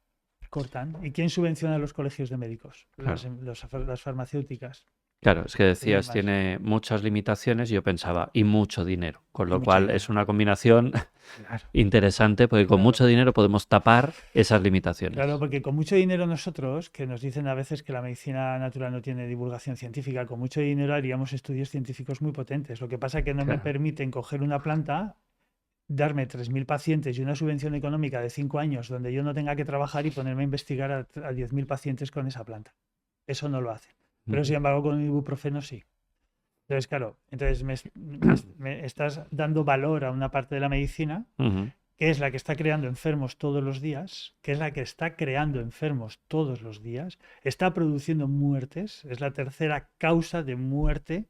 ¿Y quién subvenciona los colegios de médicos? claro. Las farmacéuticas. Claro, es que Ellos decías, más. tiene muchas limitaciones y yo pensaba, y mucho dinero, con Y lo mucho cual es dinero. una combinación Claro, interesante porque con claro. mucho dinero podemos tapar esas Claro, limitaciones. porque con mucho dinero nosotros, que nos dicen a veces que la medicina natural no tiene divulgación científica, con mucho dinero haríamos estudios científicos muy potentes. Lo que pasa es que no me Claro. permiten coger una planta, darme 3.000 pacientes y una subvención económica de 5 años donde yo no tenga que trabajar y ponerme a investigar a 10.000 pacientes con esa planta. Eso no lo hacen. Pero sin Ujú. embargo con el ibuprofeno sí. Entonces, claro, entonces me estás dando valor a una parte de la medicina Ujú. que es la que está creando enfermos todos los días, que es la que está creando enfermos todos los días, está produciendo muertes, es la tercera causa de muerte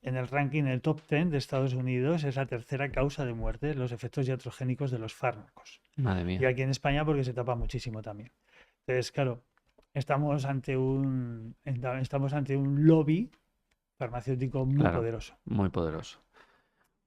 en el ranking, en el top 10 de Estados Unidos, es la tercera causa de muerte, los efectos iatrogénicos de los fármacos. Madre Y mía. aquí en España porque se tapa muchísimo también. Entonces, claro, estamos ante un lobby farmacéutico muy Claro, poderoso. muy poderoso.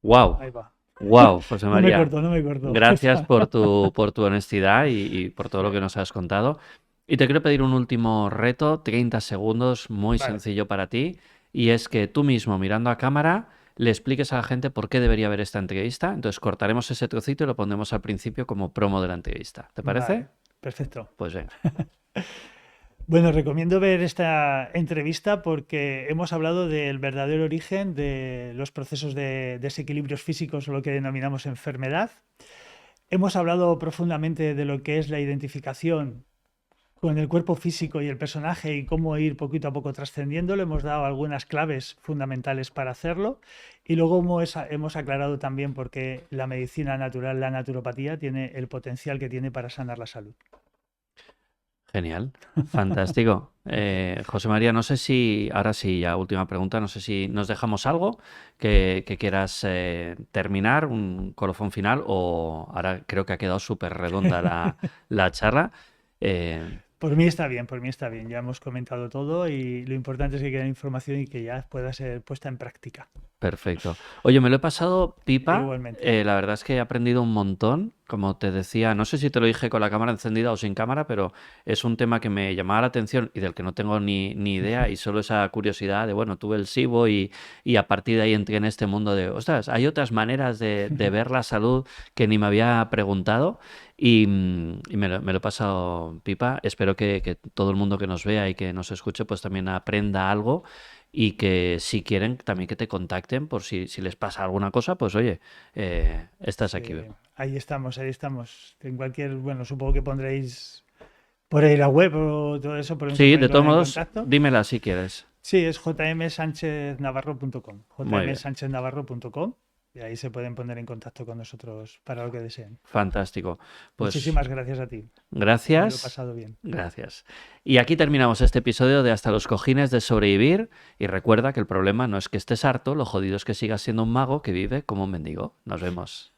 Wow, Ahí va. wow, José No me María. corto, no me corto. Gracias por tu honestidad y por todo lo que nos has contado. Y te quiero pedir un último reto, 30 segundos, muy Vale, sencillo para ti, y es que tú mismo, mirando a cámara, le expliques a la gente por qué debería ver esta entrevista. Entonces cortaremos ese trocito y lo pondremos al principio como promo de la entrevista. ¿Te parece? vale, perfecto. Pues venga. Bueno, recomiendo ver esta entrevista porque hemos hablado del verdadero origen de los procesos de desequilibrios físicos o lo que denominamos enfermedad. Hemos hablado profundamente de lo que es la identificación con el cuerpo físico y el personaje y cómo ir poquito a poco trascendiéndolo. Hemos dado algunas claves fundamentales para hacerlo y luego hemos aclarado también por qué la medicina natural, la naturopatía, tiene el potencial que tiene para sanar la salud. Genial, fantástico. José María, no sé si, ahora sí, ya última pregunta, no sé si nos dejamos algo que quieras terminar, un colofón final, o ahora creo que ha quedado súper redonda la charla. Eh, Por mí está bien, por mí está bien. Ya hemos comentado todo y lo importante es que quede información y que ya pueda ser puesta en práctica. Perfecto. Oye, me lo he pasado pipa. Igualmente. La verdad es que he aprendido un montón. Como te decía, no sé si te lo dije con la cámara encendida o sin cámara, pero es un tema que me llamaba la atención y del que no tengo ni idea y solo esa curiosidad de, bueno, tuve el SIBO y a partir de ahí entré en este mundo de, ostras, hay otras maneras de ver la salud que ni me había preguntado y me lo he pasado pipa. Espero que todo el mundo que nos vea y que nos escuche pues también aprenda algo y que si quieren también que te contacten por si les pasa alguna cosa, pues oye, estás aquí. Sí, ahí estamos, ahí estamos. En cualquier, bueno, supongo que pondréis por ahí la web o todo eso, por donde se Sí, pueden de todos poner en modos, contacto. dímela si quieres. Sí, es jmsancheznavarro.com. Muy bien, jmsancheznavarro.com y ahí se pueden poner en contacto con nosotros para lo que deseen. fantástico. Pues Muchísimas gracias a ti. Me lo he gracias, pasado bien. gracias. Y aquí terminamos este episodio de Hasta los cojines de sobrevivir y recuerda que el problema no es que estés harto, lo jodido es que sigas siendo un mago que vive como un mendigo. Nos vemos.